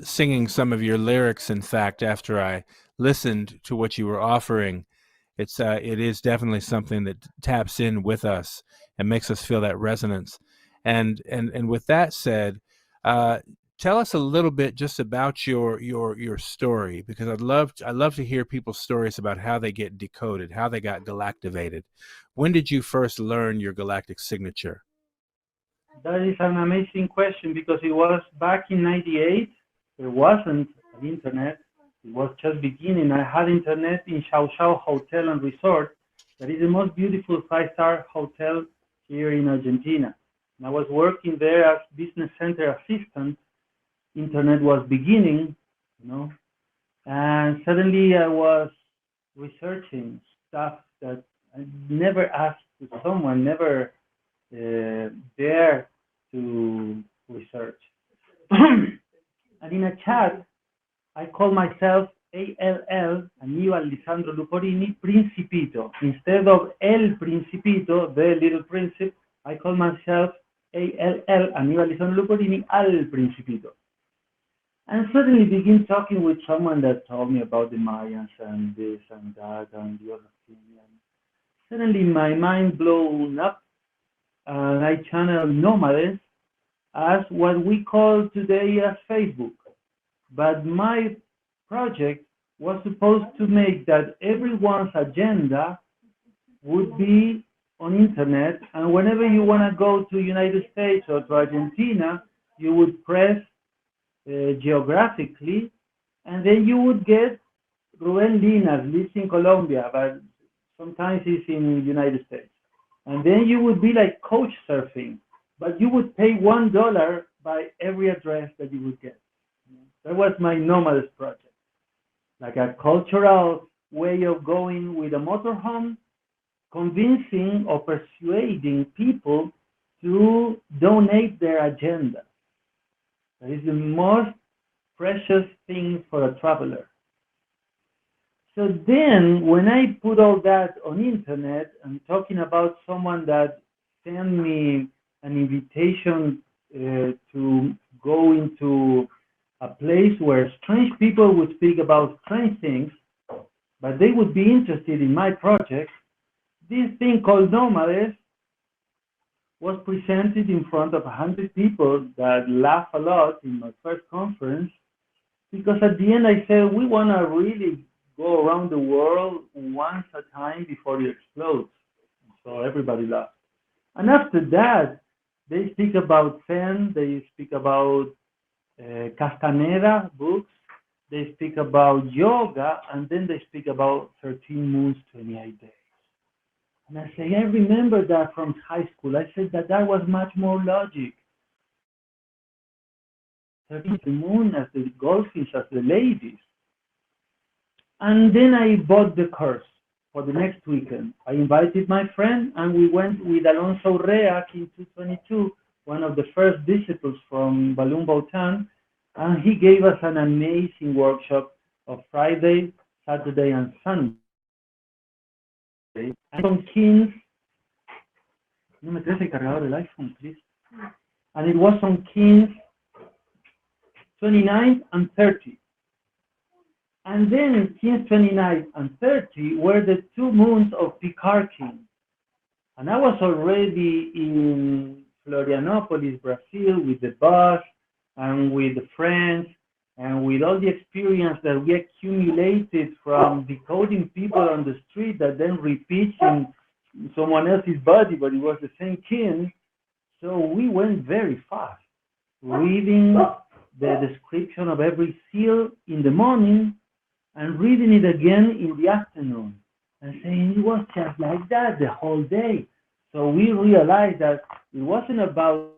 singing some of your lyrics, in fact, after I listened to what you were offering. It is definitely something that taps in with us and makes us feel that resonance. And with that said, tell us a little bit just about your story, because I love to hear people's stories about how they get decoded, how they got galactivated. When did you first learn your galactic signature? That is an amazing question, because it was back in '98. There wasn't an internet. It was just beginning. I had internet in Xiao Xiao Hotel and Resort. That is the most beautiful 5-star hotel here in Argentina. And I was working there as business center assistant. Internet was beginning, you know, and suddenly I was researching stuff that I never asked someone, never dare to research. And in a chat, I call myself ALL, Annibal Luporini, Principito. Instead of El Principito, the little princip, I call myself ALL, Annibal Luporini, Al Principito. And suddenly begin talking with someone that told me about the Mayans and this and that and the other thing. And suddenly my mind blown up, and I channel Nomades as what we call today as Facebook. But my project was supposed to make that everyone's agenda would be on internet, and whenever you want to go to United States or to Argentina, you would press geographically, and then you would get Ruben Llinás lives in Colombia, but sometimes he's in the United States. And then you would be like coach surfing, but you would pay $1 by every address that you would get. That was my Nomads project, like a cultural way of going with a motorhome, convincing or persuading people to donate their agenda. That is the most precious thing for a traveler. So then, when I put all that on internet, I'm talking about someone that sent me an invitation to go into a place where strange people would speak about strange things, but they would be interested in my project. This thing called Nomads was presented in front of 100 people that laughed a lot in my first conference, because at the end I said, we want to really go around the world once a time before it explodes. So everybody laughed. And after that, they speak about Zen, they speak about Castaneda books, they speak about yoga, and then they speak about 13 moons, 28 days. And I say, I remember that from high school. I said that was much more logic. 13 moon as the golfers, as the ladies. And then I bought the course for the next weekend. I invited my friend, and we went with Alonso Reac in 222, one of the first disciples from Balloon Bhutan, and he gave us an amazing workshop of Friday, Saturday, and Sunday. And on Kings, no me traes el cargador del iPhone, please. And it was on Kings 29 and 30. And then Kings 29 and 30 were the 2 moons of Picarkin. And I was already in Florianopolis, Brazil, with the bus and with the friends and with all the experience that we accumulated from decoding people on the street that then repeats in someone else's body, but it was the same kin. So we went very fast, reading the description of every seal in the morning and reading it again in the afternoon, and saying it was just like that the whole day. So we realized that it wasn't about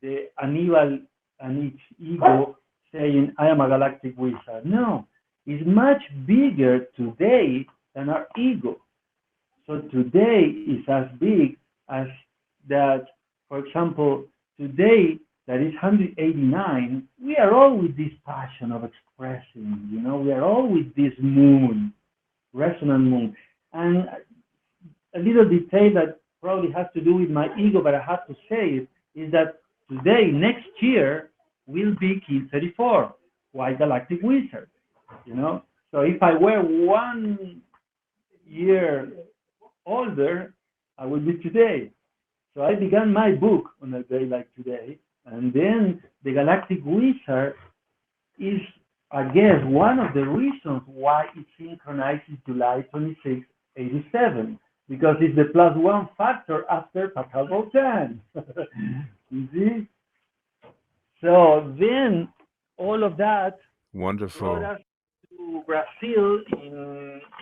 the Annibal and its ego saying, I am a galactic wizard. No, it's much bigger today than our ego. So today is as big as that, for example, today that is 189, we are all with this passion of expressing, you know, we are all with this moon, resonant moon. And a little detail that probably has to do with my ego, but I have to say it, is that today, next year, will be King 34, White Galactic Wizard, you know? So if I were 1 year older, I would be today. So I began my book on a day like today, and then the Galactic Wizard is, I guess, one of the reasons why it synchronizes July 26, 87, because it's the +1 factor after Pakal Bhutan. You see? So then all of that Wonderful. brought us to Brazil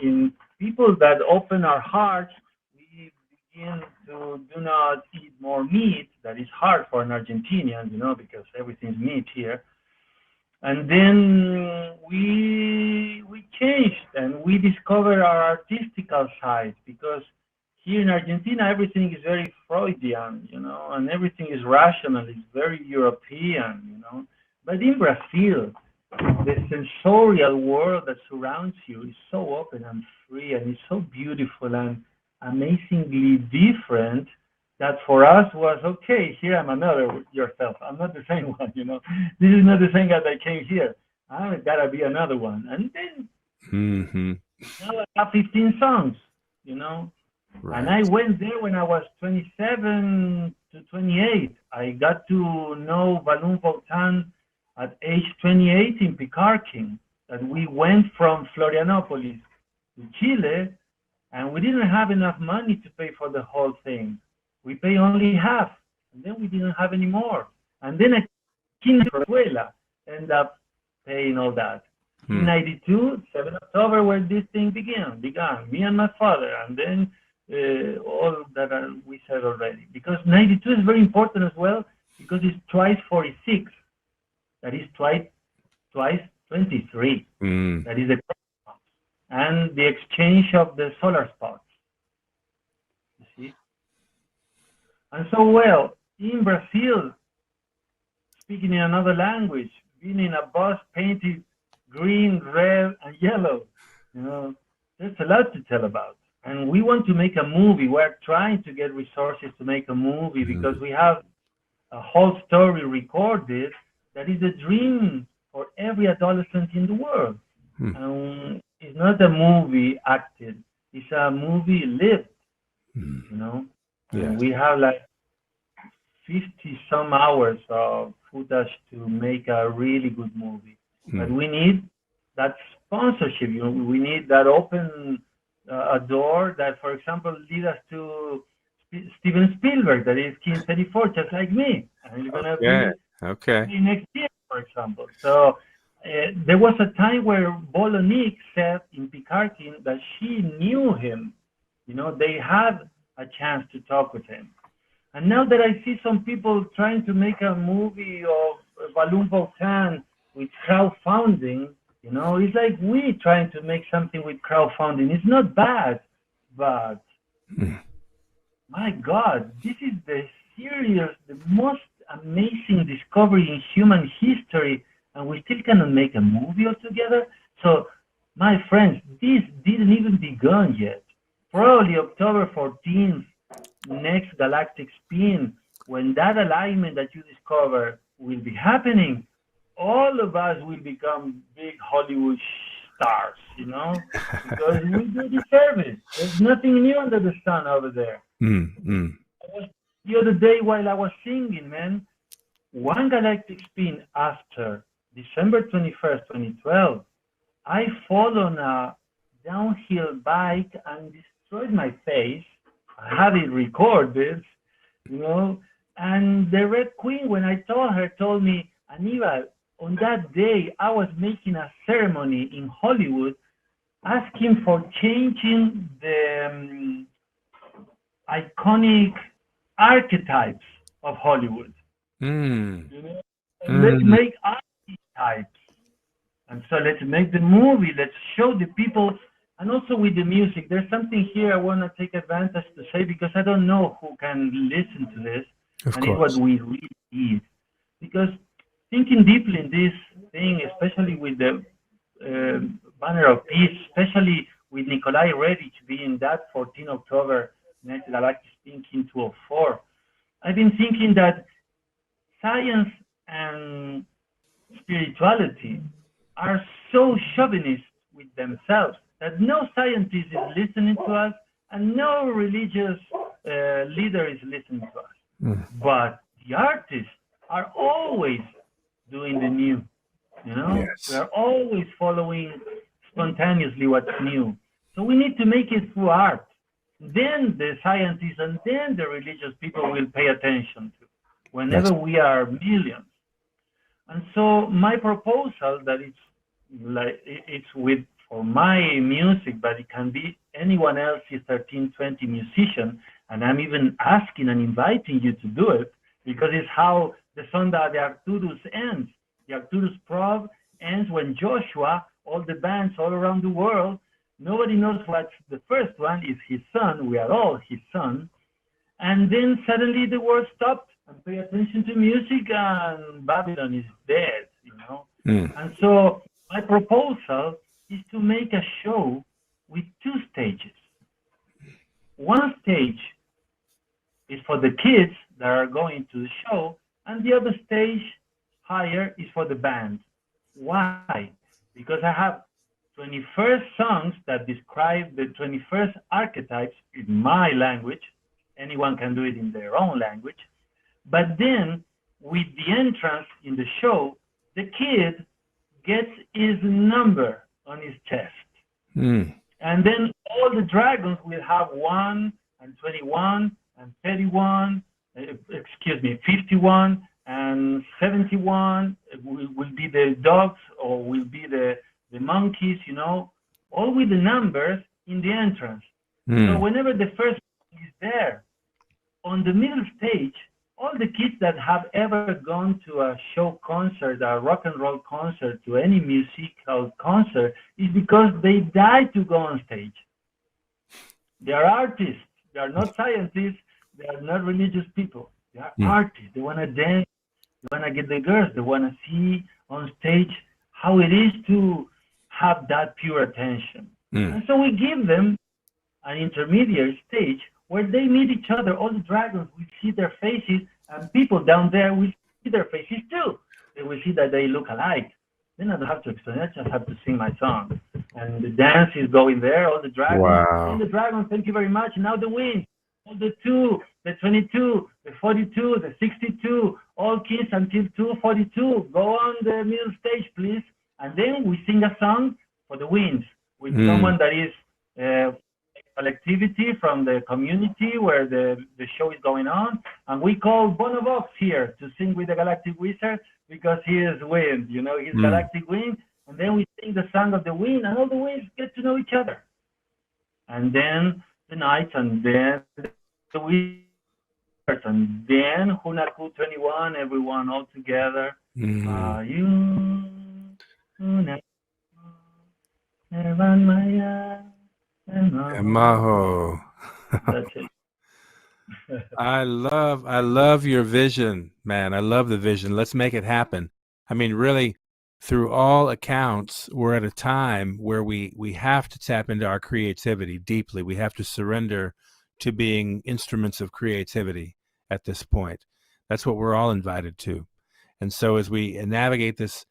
in people that open our hearts. We begin to do not eat more meat. That is hard for an Argentinian, you know, because everything's meat here. And then we changed and we discovered our artistical side, because here in Argentina everything is very Freudian, you know, and everything is rational. It's very European, you know. But in Brazil, the sensorial world that surrounds you is so open and free, and it's so beautiful and amazingly different, that for us was, okay, here I'm another yourself. I'm not the same one, you know. This is not the same guy that came here. I've got to be another one. And then now I have 15 songs, you know. Right. And I went there when I was 27 to 28. I got to know Balloon Bhutan at age 28 in Picarkin. And we went from Florianopolis to Chile And we didn't have enough money to pay for the whole thing. We pay only half, and then we didn't have any more. And then a king from Venezuela ended up paying all that. In 92, 7 October, where this thing began, me and my father, and then all that we said already. Because 92 is very important as well, because it's twice 46. That is twice 23. That is the and the exchange of the solar spots. You see? And so, well, in Brazil, speaking in another language, being in a bus painted green, red, and yellow, there's a lot to tell about. And we want to make a movie. We're trying to get resources to make a movie because we have a whole story recorded that is a dream for every adolescent in the world. It's not a movie acted. It's a movie lived, And we have like 50 some hours of footage to make a really good movie. But we need that sponsorship. We need that open a door that, for example, lead us to Steven Spielberg, that is King 34, just like me. And you're gonna be next year, for example. So there was a time where Bolonique said in Picarkin that she knew him. They had a chance to talk with him. And now that I see some people trying to make a movie of Balloon Volcan with crowdfunding, it's like we trying to make something with crowdfunding. It's not bad, but my God, this is the most amazing discovery in human history, and we still cannot make a movie altogether. So, my friends, this didn't even begun yet. Probably October 14th, next Galactic Spin, when that alignment that you discover will be happening, all of us will become big Hollywood stars, because we do deserve it. There's nothing new under the sun over there. The other day while I was singing, man, one Galactic Spin after December 21st, 2012, I fall on a downhill bike and destroyed my face. I have it recorded, and the Red Queen, when I told her, told me, Annibal, on that day, I was making a ceremony in Hollywood asking for changing the iconic archetypes of Hollywood. Let's make archetypes. And so let's make the movie, let's show the people, and also with the music. There's something here I want to take advantage to say, because I don't know who can listen to this. It's what we really need. Because thinking deeply in this thing, especially with the Banner of Peace, especially with Nikolai Redich being that 14 October next Galactic Spin King 204, I've been thinking that science and spirituality are so chauvinist with themselves that no scientist is listening to us and no religious leader is listening to us. But the artists are always doing the new, We are always following spontaneously what's new. So we need to make it through art. Then the scientists and then the religious people will pay attention to, whenever we are millions. And so my proposal that it's for my music, but it can be anyone else's 1320 musician, and I'm even asking and inviting you to do it, because it's how the Sonda de Arcturus ends. The Arcturus probe ends when Joshua, all the bands all around the world, nobody knows what's the first one, is his son, we are all his son, and then suddenly the world stopped and pay attention to music, and Babylon is dead, And so my proposal is to make a show with two stages. One stage is for the kids that are going to the show, and the other stage higher is for the band. Why? Because I have 21st songs that describe the 21st archetypes in my language. Anyone can do it in their own language. But then, with the entrance in the show, the kid gets his number on his chest. And then all the dragons will have 1 and 21 and 31, 51 and 71 will be the dogs or will be the monkeys, all with the numbers in the entrance. So whenever the first is there, on the middle stage, all the kids that have ever gone to a show concert, a rock and roll concert, to any musical concert, is because they died to go on stage. They are artists. They are not scientists. They are not religious people. They are artists. They want to dance. They want to get the girls. They want to see on stage how it is to have that pure attention. And so we give them an intermediate stage where they meet each other. All the dragons will see their faces, and people down there will see their faces too. They will see that they look alike. Then I don't have to explain. I just have to sing my song. And the dance is going there, all the dragons. Wow. All the dragons, thank you very much. Now the winds, all the 2, the 22, the 42, the 62, all kids until 242. Go on the middle stage, please. And then we sing a song for the winds with someone that is collectivity from the community where the show is going on, and we call Bonovox here to sing with the Galactic Wizard because he is wind, he's Galactic Wind, and then we sing the song of the wind, and all the winds get to know each other. And then the nights, and then the wizards, and then Hunaku 21, everyone all together. Maho. That's it. I love your vision, man. I love the vision. Let's make it happen. I mean, really, through all accounts, we're at a time where we have to tap into our creativity deeply. We have to surrender to being instruments of creativity at this point. That's what we're all invited to. And so as we navigate this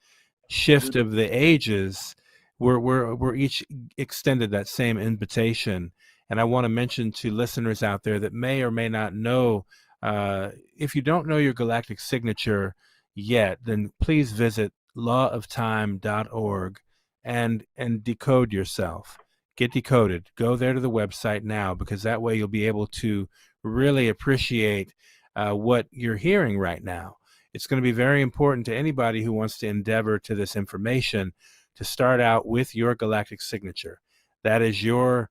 shift of the ages, we're each extended that same invitation. And I want to mention to listeners out there that may or may not know, if you don't know your galactic signature yet, then please visit lawoftime.org and decode yourself. Get decoded. Go there to the website now, because that way you'll be able to really appreciate what you're hearing right now. It's going to be very important to anybody who wants to endeavor to this information to start out with your galactic signature. That is your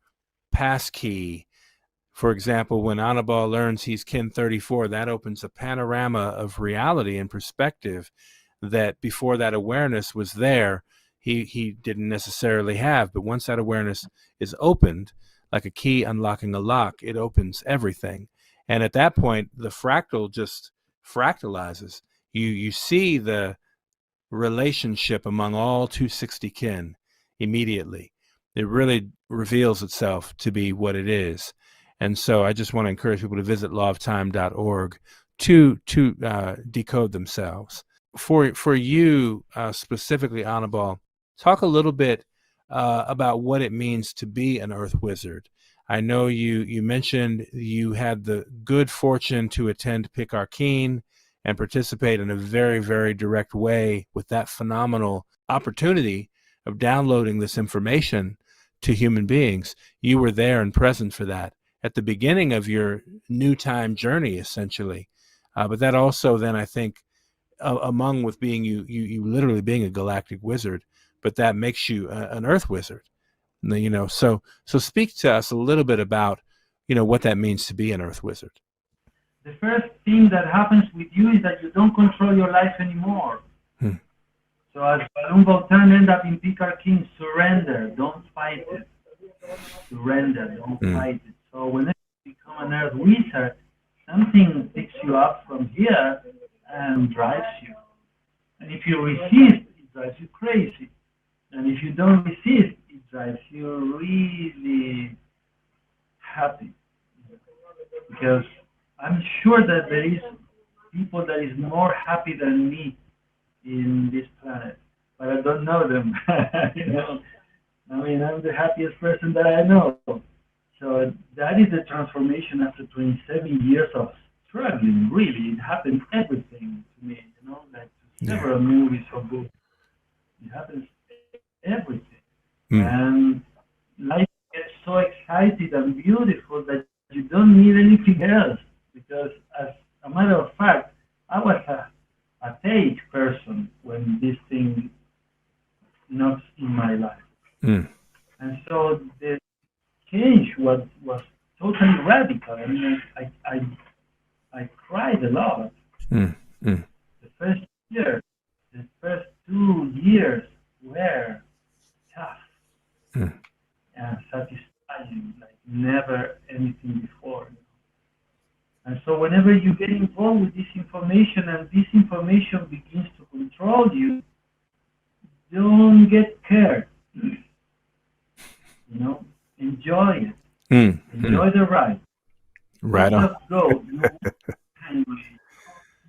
passkey. For example, when Annibal learns he's kin 34, that opens a panorama of reality and perspective that before that awareness was there, he didn't necessarily have. But once that awareness is opened, like a key unlocking a lock, it opens everything. And at that point, the fractal just fractalizes. You see the relationship among all 260 kin immediately. It really reveals itself to be what it is. And so I just want to encourage people to visit lawoftime.org to decode themselves. For you specifically, Annibal, talk a little bit about what it means to be an Earth Wizard. I know you mentioned you had the good fortune to attend Picarkeen and participate in a very, very direct way with that phenomenal opportunity of downloading this information to human beings. You were there and present for that at the beginning of your new time journey, essentially. But that also then, I think, among with being you literally being a galactic wizard, but that makes you an Earth Wizard. So speak to us a little bit about, what that means to be an Earth Wizard. The first thing that happens with you is that you don't control your life anymore. So as Balloon Voltan end up in Picarkeen, surrender, don't fight it. Surrender, don't fight it. So whenever you become an Earth Wizard, something picks you up from here and drives you. And if you resist, it drives you crazy. And if you don't resist, it drives you really happy. Because I'm sure that there is people that is more happy than me in this planet, but I don't know them. I mean, I'm the happiest person that I know. So that is the transformation after 27 years of struggling. Really, it happened everything to me. Like several movies or books. It happens everything, and life gets so exciting excited and beautiful that you don't need anything else. Because as a matter of fact, I was a take person when this thing knocks in my life. Mm. And so the change was totally radical. I mean, I cried a lot. Mm. Mm. The first year, the first 2 years were tough Mm. and satisfying, like never anything before. And so whenever you get involved with this information and this information begins to control you, don't get scared. You know, enjoy it. Mm. Enjoy the ride. Right Let on. us go.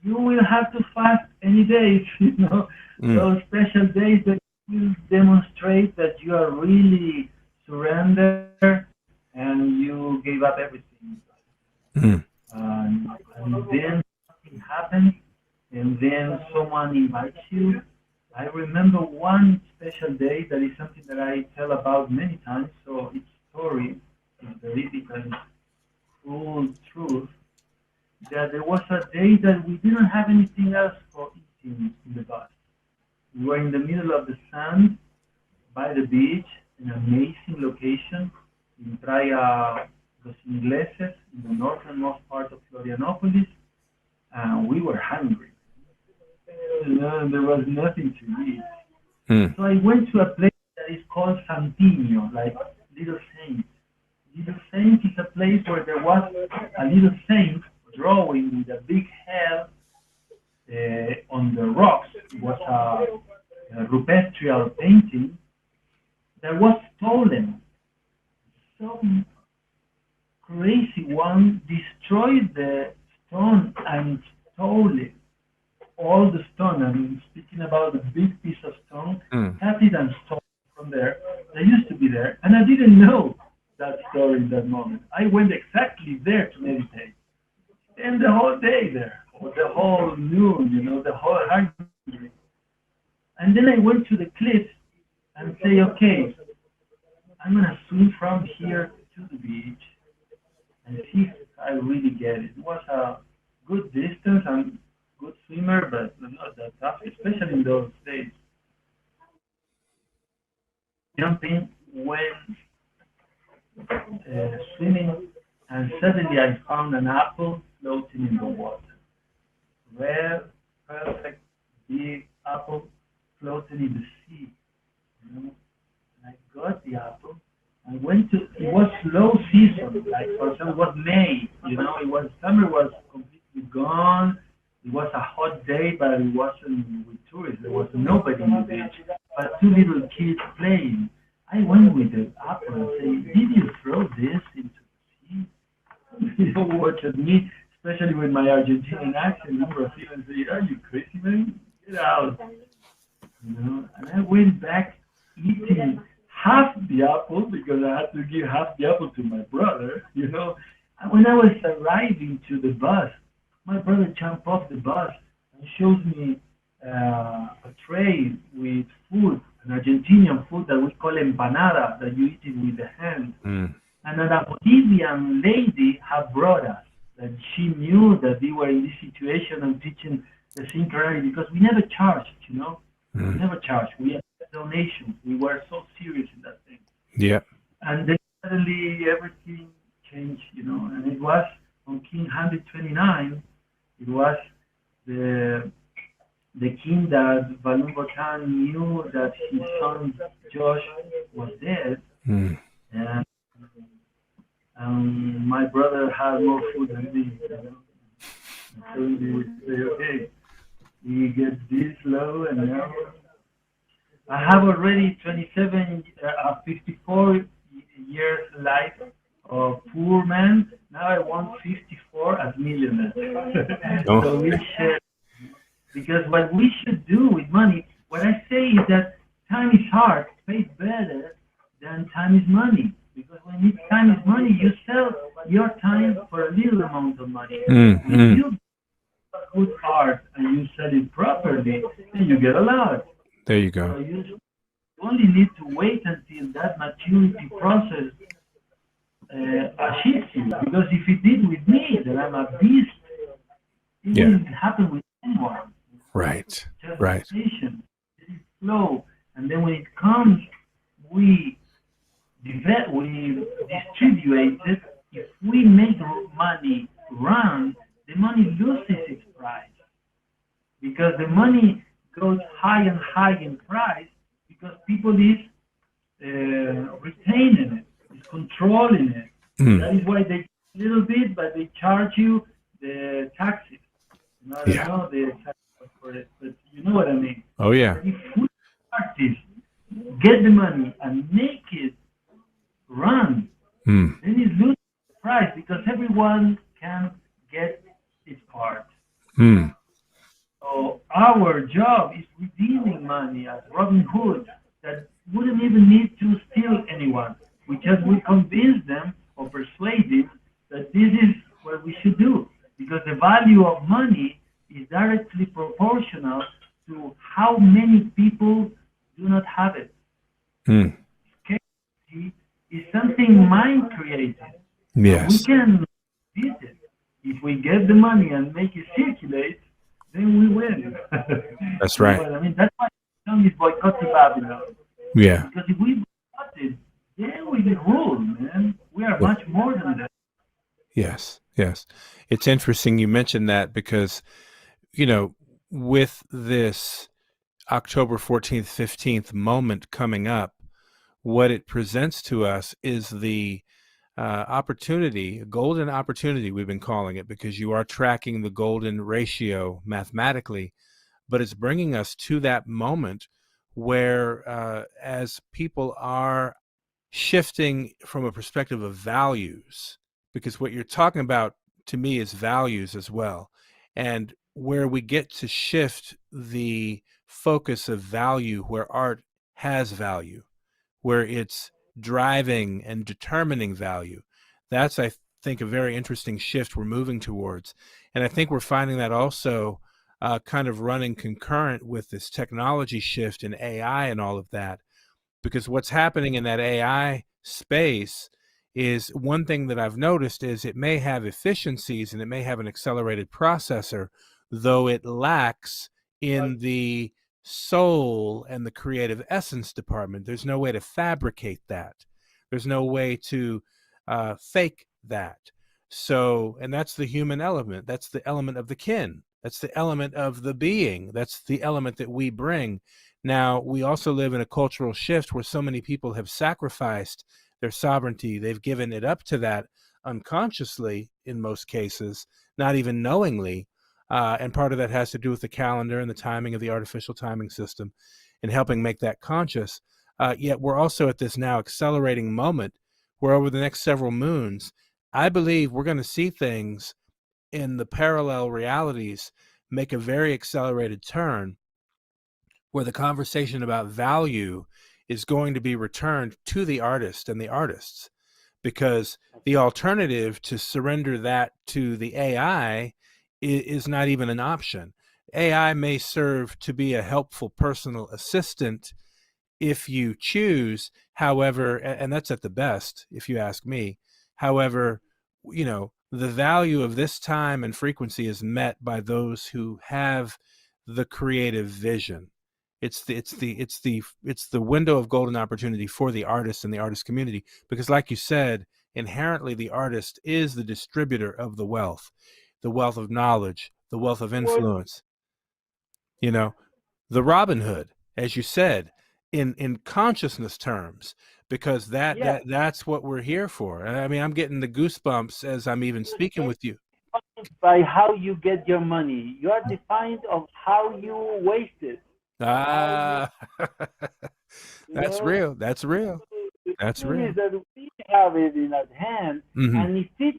You will have to fast any days, you know, those special days that will demonstrate that you are really surrendered and you gave up everything. Mm. And then something happens, and then someone invites you. I remember one special day that is something that I tell about many times, so its story is veridical and full truth. That there was a day that we didn't have anything else for eating in the bus. We were in the middle of the sand by the beach, an amazing location in Playa Los Ingleses, in the northernmost part of Florianopolis, and we were hungry. You know, there was nothing to eat. Mm. So I went to a place that is called Santino, like Little Saint. Little Saint is a place where there was a little saint drawing with a big head on the rocks. It was a rupestral painting that was stolen. Some crazy one destroyed the stone and stole it. All the stone, I'm speaking about a big piece of stone, cut it and stole it from there. They used to be there, and I didn't know that story in that moment. I went exactly there to meditate. And the whole day there, or the whole noon, you know, the whole hungry. And then I went to the cliffs and say, okay, I'm gonna swim from here to the beach and see if I really get it. It was a good distance. I'm a good swimmer, but not that tough, especially in those days. Jumping, went swimming, and suddenly I found an apple floating in the water. Rare, perfect, big apple floating in the sea. You know? And I got the apple. I went to, it was slow season, like for example, it was May, you know, it was, summer was completely gone. It was a hot day, but it wasn't with tourists. There was nobody in the beach, but two little kids playing. I went with the apple and said, did you throw this into the sea? You know, watch at me, especially with my Argentinian accent in Brazil, and say, are you crazy, man? Get out. You know, and I went back eating half the apple because I had to give half the apple to my brother, you know. And when I was arriving to the bus, my brother jumped off the bus and shows me a tray with food, an Argentinian food that we call empanada, that you eat it with the hand. Mm. And a Bolivian lady had brought us, that she knew that we were in this situation and teaching the synchronizing, because we never charged, you know. We never charged. We had donations. We were so serious in that thing. Yeah. And then suddenly everything changed, you know, and it was on King 129, it was the king that Balloon Botan knew that his son Josh was dead, and my brother had more food than me, you know. And suddenly we say, okay, we get this low, and now I have already 54 years life of poor man. Now I want 54 as millionaire. So we share, because what we should do with money, what I say is that time is hard, pays better than time is money. Because when time is money, you sell your time for a little amount of money. If you good art and you sell it properly, then you get a lot. There you go. So you only need to wait until that maturity process achieves you. Because if it did with me, that I'm a beast, it Yeah. wouldn't happen with anyone. Right. Just Right. patient, slow, and then when it comes, we distribute it. If we make money run, the money loses its price because the money goes high and high in price because people is retaining it, is controlling it. That is why they a little bit, but they charge you the taxes. I don't know the exact word for it, but you know what I mean. Oh yeah. If we artists get the money and make it run, then it loses the price because everyone can get its part. So our job is redeeming money as Robin Hood that wouldn't even need to steal anyone. We just will convince them or persuade them that this is what we should do because the value of money is directly proportional to how many people do not have it. Scarcity is something mind created. Yes. We can beat it. If we get the money and make it circulate, then we win. That's right. You know what I mean, that's why Islam is boycotting Babylon. Yeah. Because if we boycott it, then we will rule, man. We are much more than that. Yes. Yes. It's interesting you mentioned that because, you know, with this October 14th, 15th moment coming up, what it presents to us is the opportunity, a golden opportunity, we've been calling it, because you are tracking the golden ratio mathematically, but it's bringing us to that moment where as people are shifting from a perspective of values, because what you're talking about to me is values as well, and where we get to shift the focus of value where art has value, where it's driving and determining value. That's, I think, a very interesting shift we're moving towards. And I think we're finding that also kind of running concurrent with this technology shift in AI and all of that. Because what's happening in that AI space is one thing that I've noticed is it may have efficiencies and it may have an accelerated processor, though it lacks in the soul and the creative essence department. There's no way to fabricate that. There's no way to fake that. So, and that's the human element. That's the element of the kin. That's the element of the being. That's the element that we bring. Now, we also live in a cultural shift where so many people have sacrificed their sovereignty. They've given it up to that unconsciously in most cases, not even knowingly. And part of that has to do with the calendar and the timing of the artificial timing system and helping make that conscious. Yet we're also at this now accelerating moment where over the next several moons, I believe we're going to see things in the parallel realities make a very accelerated turn where the conversation about value is going to be returned to the artist and the artists, because the alternative to surrender that to the AI is not even an option. AI may serve to be a helpful personal assistant if you choose, however, and that's at the best, if you ask me. However, you know, the value of this time and frequency is met by those who have the creative vision. It's the window of golden opportunity for the artist and the artist community, because like you said, inherently the artist is the distributor of the wealth of knowledge, the wealth of influence. You know, the Robin Hood, as you said, in consciousness terms, because that's what we're here for. And I mean, I'm getting the goosebumps as I'm even speaking with you. By how you get your money, you are defined of how you waste it. That's real. That's real. That's real. That we have it in our hand, and if it's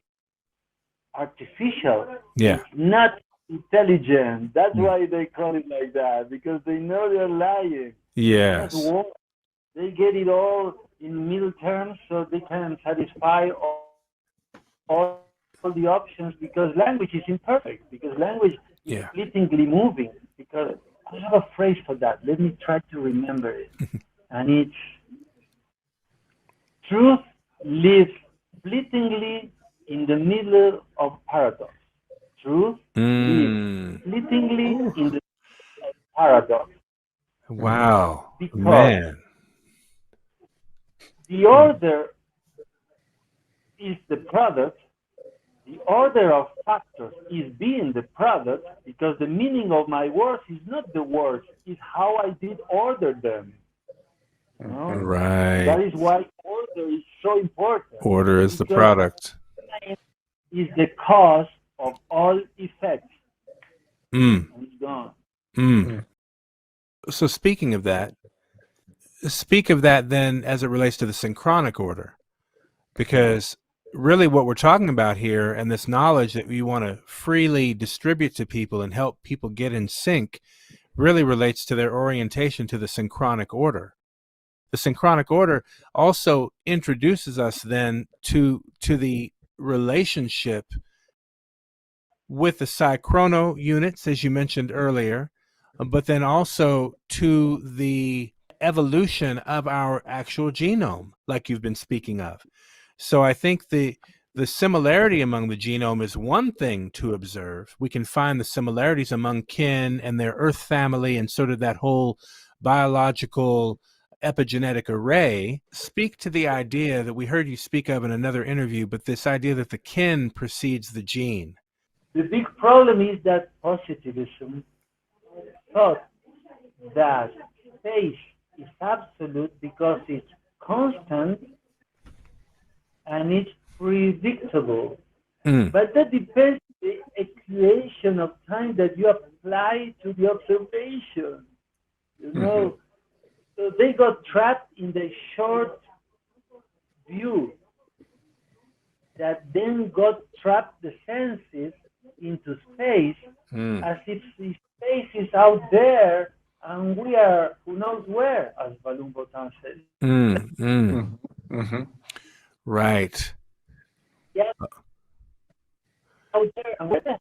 artificial, it's not intelligent. That's why they call it like that, because they know they're lying. Yes. They get it all in middle terms so they can satisfy all the options, because language is imperfect, because language is fleetingly moving. Because I have a phrase for that. Let me try to remember it. And it's truth lives fleetingly in the middle of paradox. Truth lives fleetingly in the paradox. Wow, Because man. the order is the product, the order of factors is being the product, because the meaning of my words is not the words, it's how I did order them. You know? Right. That is why order is so important. Order is the Because product. time is the cause of all effects. Mm. And it's gone. Mm. So speak of that then as it relates to the synchronic order, because really what we're talking about here, and this knowledge that we want to freely distribute to people and help people get in sync, really relates to their orientation to the synchronic order. The synchronic order also introduces us then to the relationship with the psychrono units, as you mentioned earlier, but then also to the evolution of our actual genome, like you've been speaking of. So I think the similarity among the genome is one thing to observe. We can find the similarities among kin and their Earth family and sort of that whole biological epigenetic array. Speak to the idea that we heard you speak of in another interview, but this idea that the kin precedes the gene. The big problem is that positivism thought that space is absolute because it's constant and it's predictable. But that depends on the equation of time that you apply to the observation. You know, so they got trapped in the short view that then got trapped the senses into space, as if the space is out there and we are who knows where, as Balloon Botan said. Right. Yeah, out there and where the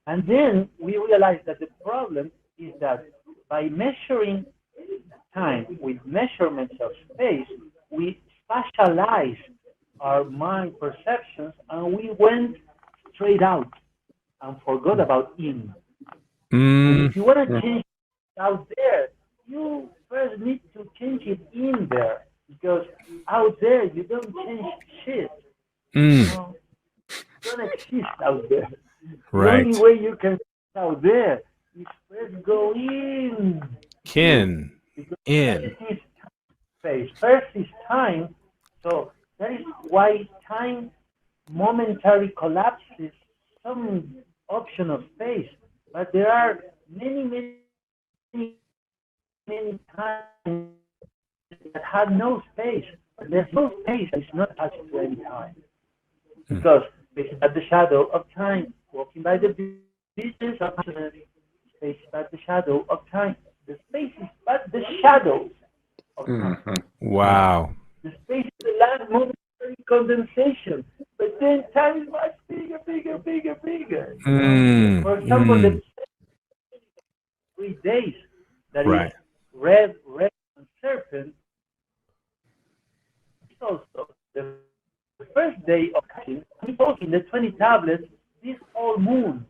and then we realized that the problem is that by measuring time with measurements of space, we spatialized our mind perceptions and we went straight out and forgot about in. And if you want to change out there, you first need to change it in there, because out there you don't change shit. You know? You don't exist out there. Right. The only way you can exist out there is first go in. Kin. Because In. First is space. First is time. So that is why time momentary collapses some option of space. But there are many times that have no space. But there's no space that is not attached to any time. Because space is at the shadow of time. Walking by the beaches of space is at the shadow of time. The space is but the shadow of time. Wow. The space is the last momentary condensation. But then time is much bigger. For example, the 3 days that is red and serpent is also the first day of cutting. We talk in the 20 tablets, this whole moon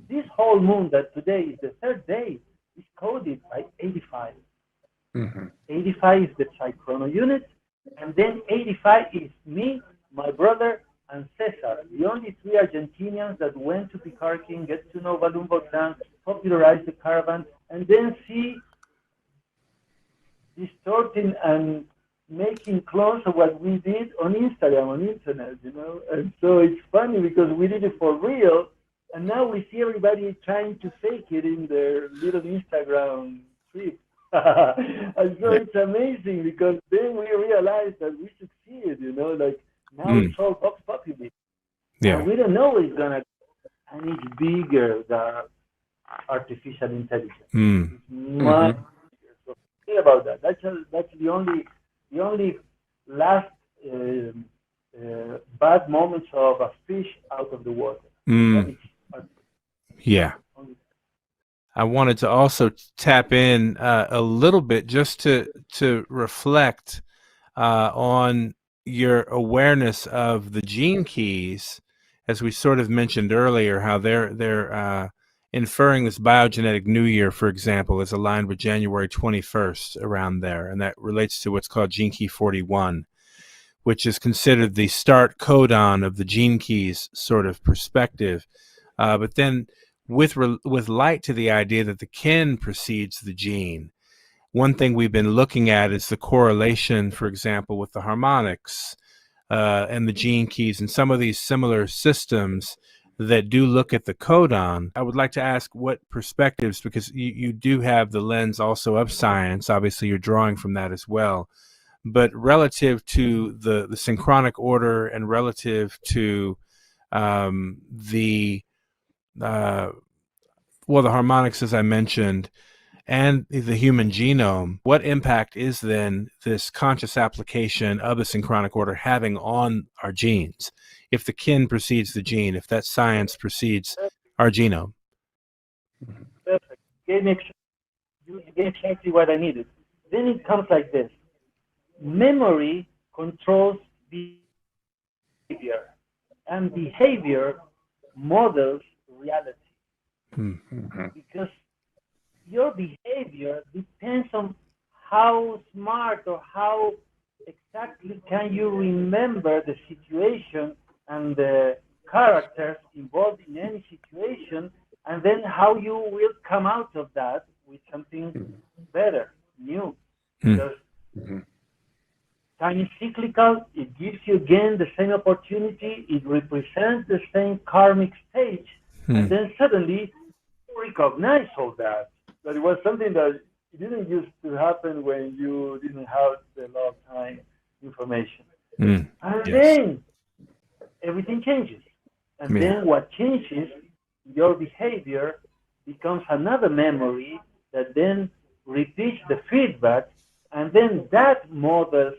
that today is the third day is coded by 85. 85 is the psychrono unit, and then 85 is me, my brother, and Cesar, the only 3 Argentinians that went to Picarquín, get to know Balloon Botan, popularize the caravan, and then see distorting and making clones of what we did on Instagram, on internet, you know. And so it's funny because we did it for real, and now we see everybody trying to fake it in their little Instagram trip. And so it's amazing because then we realize that we succeeded, you know, like now it's all Vox Populi. Yeah. And we don't know where it's gonna go. And it's bigger than artificial intelligence. It's much bigger. So think about that. That's the only last bad moments of a fish out of the water. Yeah. I wanted to also tap in a little bit just to reflect on your awareness of the gene keys, as we sort of mentioned earlier, how they're inferring this biogenetic new year, for example, is aligned with January 21st around there, and that relates to what's called gene key 41, which is considered the start codon of the gene keys sort of perspective. But then with light to the idea that the kin precedes the gene, one thing we've been looking at is the correlation, for example, with the harmonics and the gene keys and some of these similar systems that do look at the codon. I would like to ask what perspectives, because you do have the lens also of science, obviously you're drawing from that as well, but relative to the synchronic order and relative to the harmonics, as I mentioned, and the human genome, what impact is then this conscious application of the synchronic order having on our genes? If the kin precedes the gene, if that science precedes our genome. Perfect. You gave exactly what I needed. Then it comes like this. Memory controls behavior, and behavior models reality. Mm-hmm. Because your behavior depends on how smart or how exactly can you remember the situation and the characters involved in any situation, and then how you will come out of that with something better, new. Because time is cyclical, it gives you again the same opportunity, it represents the same karmic stage, and then suddenly you recognize all that. That it was something that it didn't used to happen when you didn't have the law of time information. And then everything changes. And then what changes, your behavior becomes another memory that then repeats the feedback, and then that models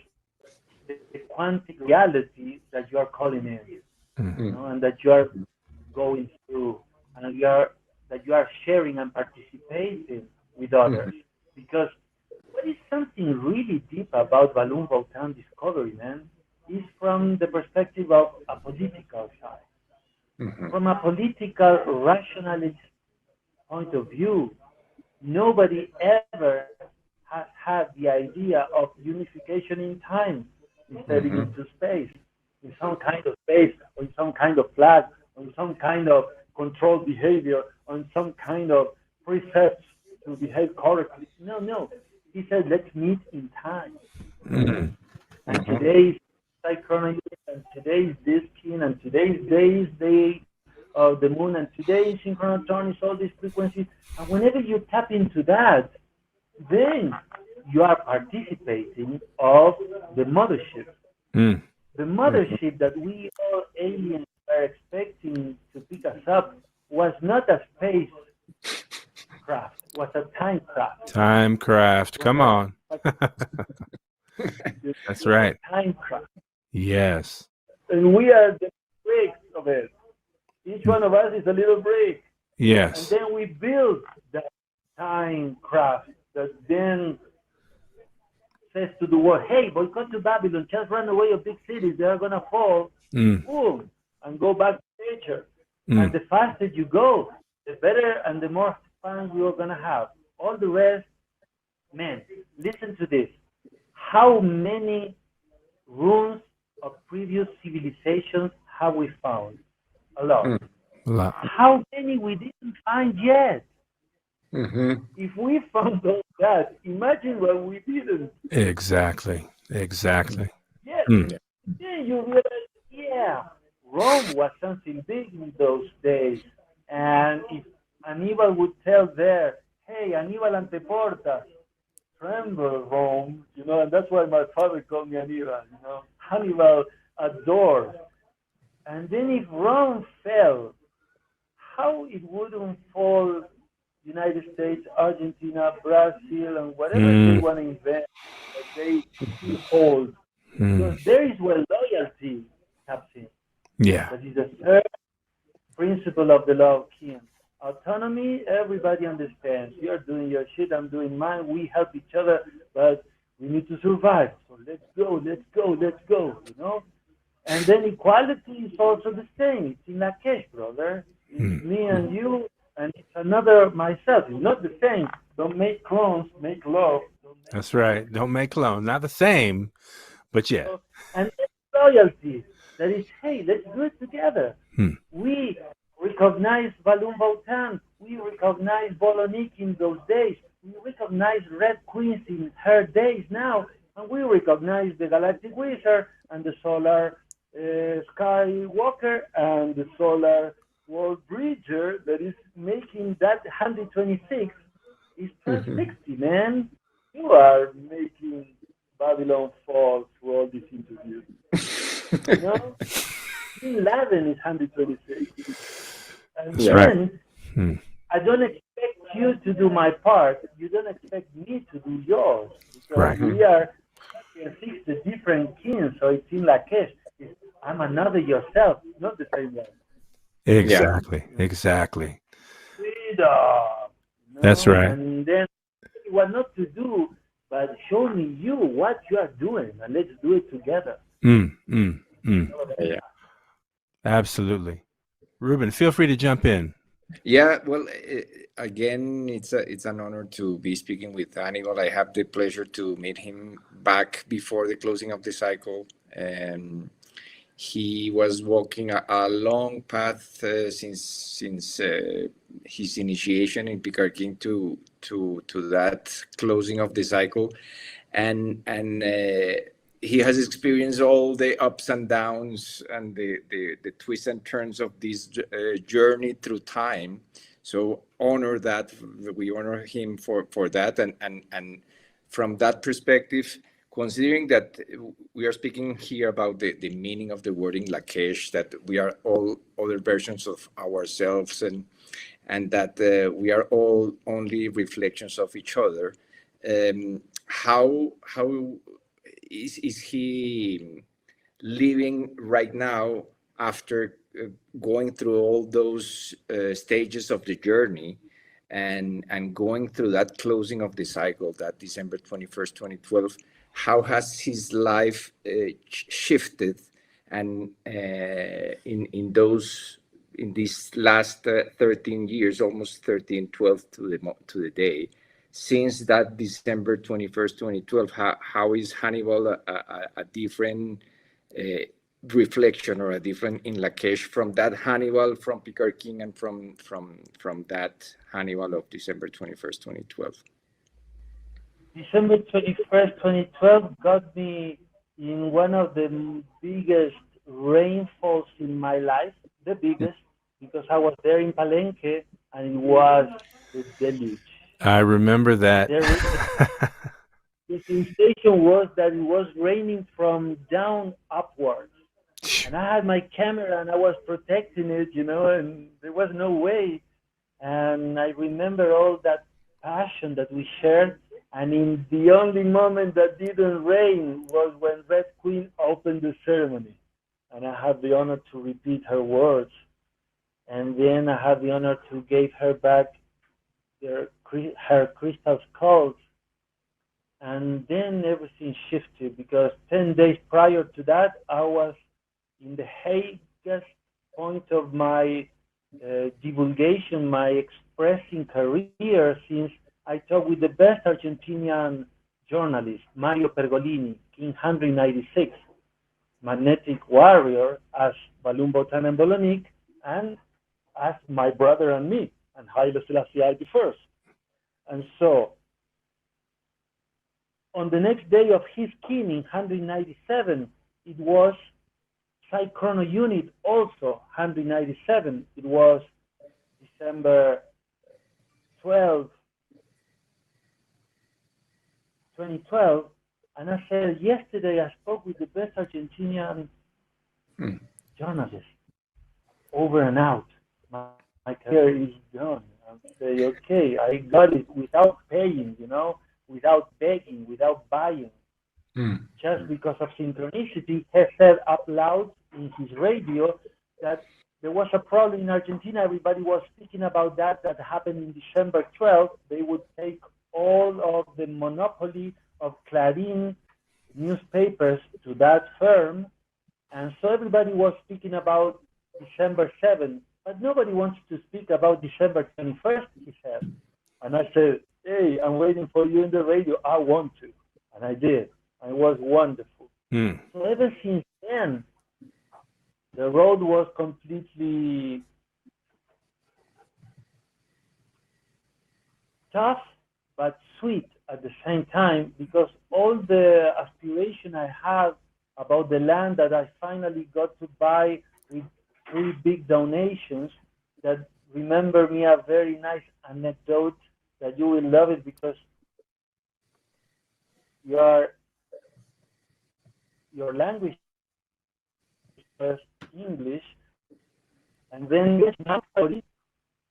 the quantic reality that you are calling in, you know, and that you are going through, and that you are sharing and participating with others. Because what is something really deep about Balloon Bhutan discovery, man, is from the perspective of a political side. From a political rationalist point of view, nobody ever has had the idea of unification in time instead into space, in some kind of space, or in some kind of flag, or in some kind of controlled behavior, on some kind of precepts to behave correctly. No. He said, let's meet in time. And today's synchronicity, and today's this kin, and today's day is day of the moon, and today's synchronotron is all these frequencies. And whenever you tap into that, then you are participating of the mothership. The mothership that we all aliens are expecting to pick us up was not a space craft, was a time craft. Time craft, come on. That's right. Time craft. Yes. And we are the bricks of it. Each one of us is a little brick. Yes. And then we build that time craft that then says to the world, hey, boycott to Babylon, just run away of big cities, they are going to fall, boom, and go back to nature. And the faster you go, the better and the more fun we are going to have. All the rest, man, listen to this. How many ruins of previous civilizations have we found? A lot. A lot. How many we didn't find yet? If we found all that, imagine what we didn't. Exactly. Yes. Then you realize, Rome was something big in those days. And if Annibal would tell there, hey, Annibal Anteportas, tremble, Rome, you know, and that's why my father called me Annibal, you know, Hannibal adores. And then if Rome fell, how it wouldn't fall United States, Argentina, Brazil, and whatever they want to invent, that they hold. Because there is where loyalty comes in. Yeah. That is the third principle of the law of kin. Autonomy, everybody understands. You're doing your shit, I'm doing mine. We help each other, but we need to survive. So let's go, let's go, let's go, you know? And then equality is also the same. It's in Lakesh, brother. It's me and you, and it's another myself. It's not the same. Don't make clones, make love. That's right. Don't make clones. Not the same, but yeah. And loyalty. That is, hey, let's do it together. We recognize Balloon Bhutan. We recognize Bolonik in those days. We recognize Red Queens in her days now. And we recognize the Galactic Wizard and the Solar Skywalker and the Solar World Bridger that is making that 126 is 1260, man. You are making Babylon fall through all these interviews. You know? 11 is 126. And then I don't expect you to do my part. You don't expect me to do yours. Because we are 6 different kings, so it's in Lakesh. I'm another yourself, not the same one. Exactly. Exactly. Freedom, you know? That's right. And then what not to do, but show me you what you are doing, and let's do it together. Yeah. Absolutely. Ruben, feel free to jump in. Yeah, well, again, it's an honor to be speaking with Annibal. I have the pleasure to meet him back before the closing of the cycle, and he was walking a long path since his initiation in Picard King to that closing of the cycle, and he has experienced all the ups and downs and the twists and turns of this journey through time. So we honor him for that, and from that perspective, considering that we are speaking here about the meaning of the word in Lakesh, that we are all other versions of ourselves, and that we are all only reflections of each other. How is he living right now after going through all those stages of the journey and going through that closing of the cycle, that December 21st, 2012? How has his life shifted, and in these last 13 years, almost 13, 12 to the day, since that December 21st, 2012, how is Hannibal a different reflection or a different in Lakesh from that Hannibal from Picard King and from that Hannibal of December 21st, 2012? December 21st, 2012 got me in one of the biggest rainfalls in my life, the biggest, because I was there in Palenque and it was the deluge. I remember that. The sensation was that it was raining from down upwards. And I had my camera and I was protecting it, you know, and there was no way. And I remember all that passion that we shared. And in the only moment that didn't rain was when Red Queen opened the ceremony. And I had the honor to repeat her words. And then I had the honor to give her back her crystal skulls. And then everything shifted, because 10 days prior to that, I was in the highest point of my divulgation, my expressing career, since I talked with the best Argentinian journalist, Mario Pergolini, King 196, Magnetic Warrior, as Balloon Bhutan and Bolonik, and as my brother and me, and Haile Selassie I first. And so, on the next day of his king in 197, it was Psi Chrono Unit, also 197. It was December 12, 2012. And I said, yesterday I spoke with the best Argentinian journalist. Over and out. My career is done. I say, okay, I got it without paying, you know, without begging, without buying. Just because of synchronicity, he said up loud in his radio that there was a problem in Argentina. Everybody was speaking about that happened in December 12th. They would take all of the monopoly of Clarín newspapers to that firm, and so everybody was speaking about December 7th, but nobody wants to speak about December 21st, he said. And I said, hey, I'm waiting for you in the radio. I want to. And I did. And it was wonderful. So ever since then, the road was completely tough, but sweet at the same time, because all the aspiration I had about the land that I finally got to buy with 3 big donations, that remember me a very nice anecdote that you will love it, because your language is first English, and then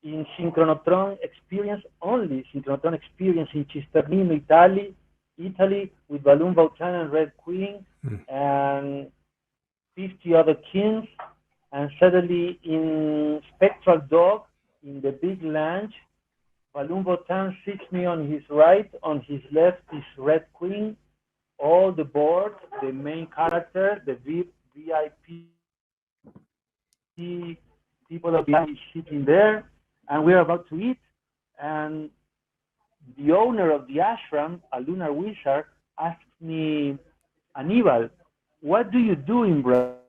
in synchronotron experience only, synchronotron experience in Cisternino, Italy, with Balloon Bautan and Red Queen, and 50 other kings, and suddenly in Spectral Dog, in the big lounge, Balloon Bautan sits me on his right, on his left is Red Queen, all the board, the main character, the VIP people of the sitting there, and we're about to eat, and the owner of the ashram, a lunar wizard, asked me, Annibal, what do you do in Brazil?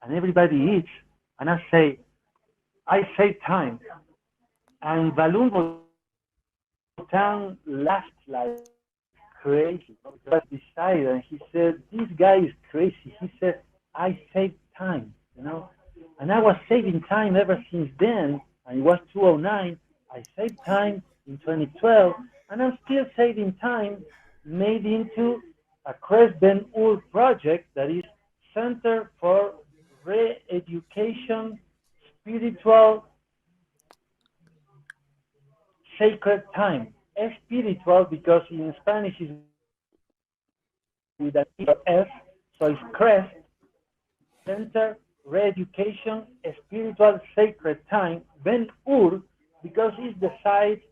And everybody eats, and I say, I save time. And Balloon Bautan laughed like crazy. He was beside, and he said, this guy is crazy. He said, I save time, you know. And I was saving time ever since then, and it was 2009. I saved time in 2012, and I'm still saving time, made into a Cres Ben Ur project that is Center for Re-Education, Spiritual, Sacred Time. Spiritual because in Spanish is with an S, so it's Cres, Center, Re-Education, Spiritual, Sacred Time. Ben Ur, because it's the site,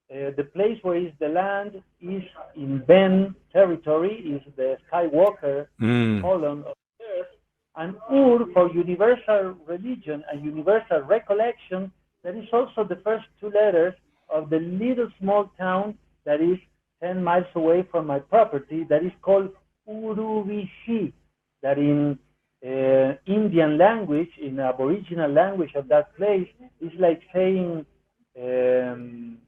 the place where is the land is in Ben territory, is the Skywalker column of Earth, and Ur for universal religion and universal recollection. That is also the first 2 letters of the little small town that is 10 miles away from my property, that is called Urubici, that in Indian language, in Aboriginal language of that place, is like saying, it's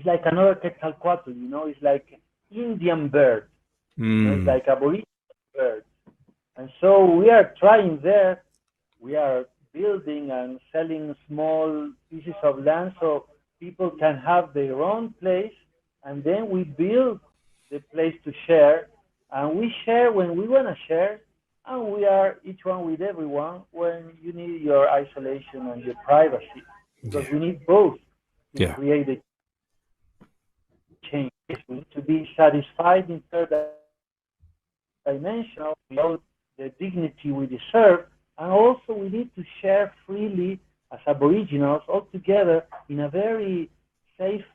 like another Quetzalcoatl, you know, it's like Indian bird, you know, it's like Aboriginal bird. And so we are trying there, we are building and selling small pieces of land so people can have their own place, and then we build the place to share, and we share when we want to share, and we are each one with everyone when you need your isolation and your privacy, because we need both to create a change. We need to be satisfied in third dimension, with the dignity we deserve, and also we need to share freely as Aboriginals all together in a very safe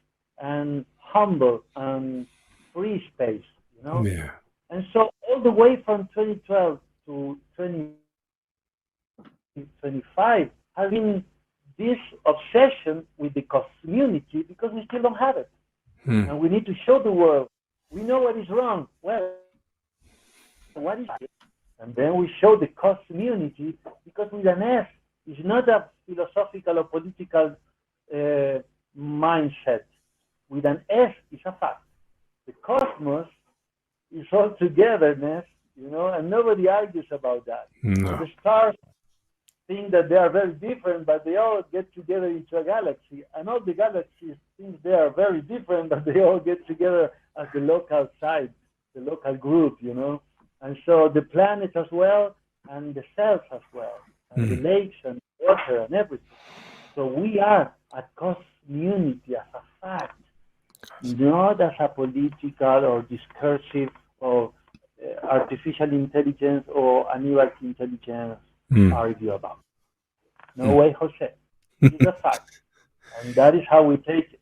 and humble and free space, you know? Yeah. And so all the way from 2012 to 2025 has been this obsession with the community, because we still don't have it. And we need to show the world, we know what is wrong. Well, what is it? And then we show the community, because with an S, it's not a philosophical or political mindset. With an S, it's a fact. The cosmos is all togetherness, you know, and nobody argues about that. No. The stars think that they are very different, but they all get together into a galaxy. And all the galaxies think they are very different, but they all get together as the local side, the local group, you know. And so the planets as well, and the cells as well, and the lakes and water and everything. So we are a community as a fact, not as a political or discursive or artificial intelligence or animal intelligence argue about. No way, Jose. It's a fact. And that is how we take it.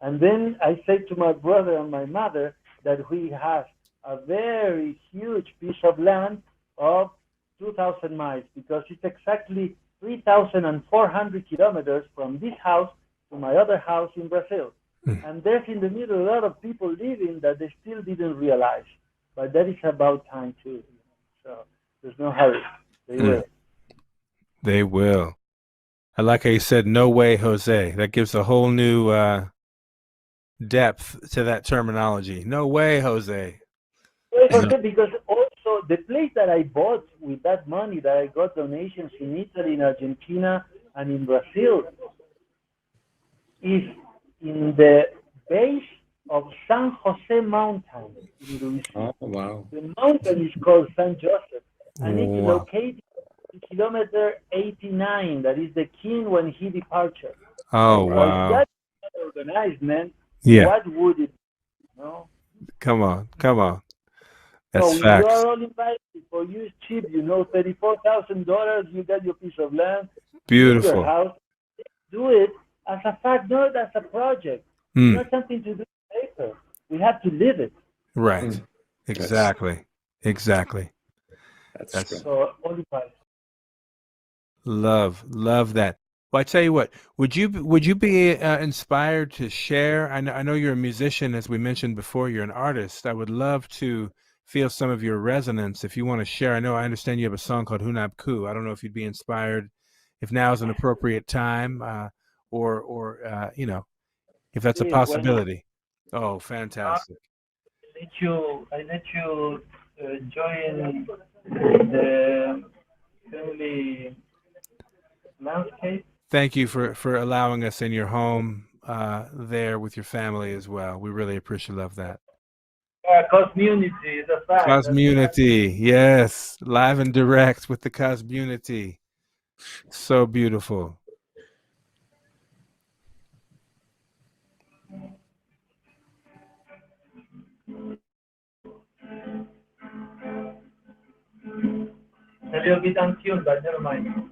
And then I said to my brother and my mother that we have a very huge piece of land of 2,000 miles because it's exactly 3,400 kilometers from this house to my other house in Brazil. And there's in the middle a lot of people living that they still didn't realize. But that is about time too. So there's no hurry. They will. They will. I like how you said, no way, Jose. That gives a whole new depth to that terminology. No way, Jose. Jose, because also the place that I bought with that money that I got donations in Italy, in Argentina, and in Brazil is in the base of San Jose Mountain in Louisiana. Oh, wow. The mountain is called San Joseph, and it's Wow. located in kilometer 89. That is the king when he departed. Oh, So wow. if that's not organized, man, Yeah. what would it be? You know? Come on. Come on. That's So facts. you are all invited. For you, it's cheap. You know, $34,000. You got your piece of land. Beautiful. Your house. Do it as a fact, not as a project. It's not something to do with paper. We have to live it. Right. Exactly. Exactly. That's great. So all invited. Love that. Well, I tell you what, would you be inspired to share? I know you're a musician, as we mentioned before. You're an artist. I would love to feel some of your resonance if you want to share. I understand you have a song called Hunab Ku. I don't know if you'd be inspired, if now is an appropriate time, or if that's a possibility. Oh, fantastic. I let you join the family landscape. Thank you for allowing us in your home there with your family as well. We really appreciate that. Community is a fact. Cosmunity, yes, live and direct with the Cosmunity. So beautiful. A little bit untuned, but never mind.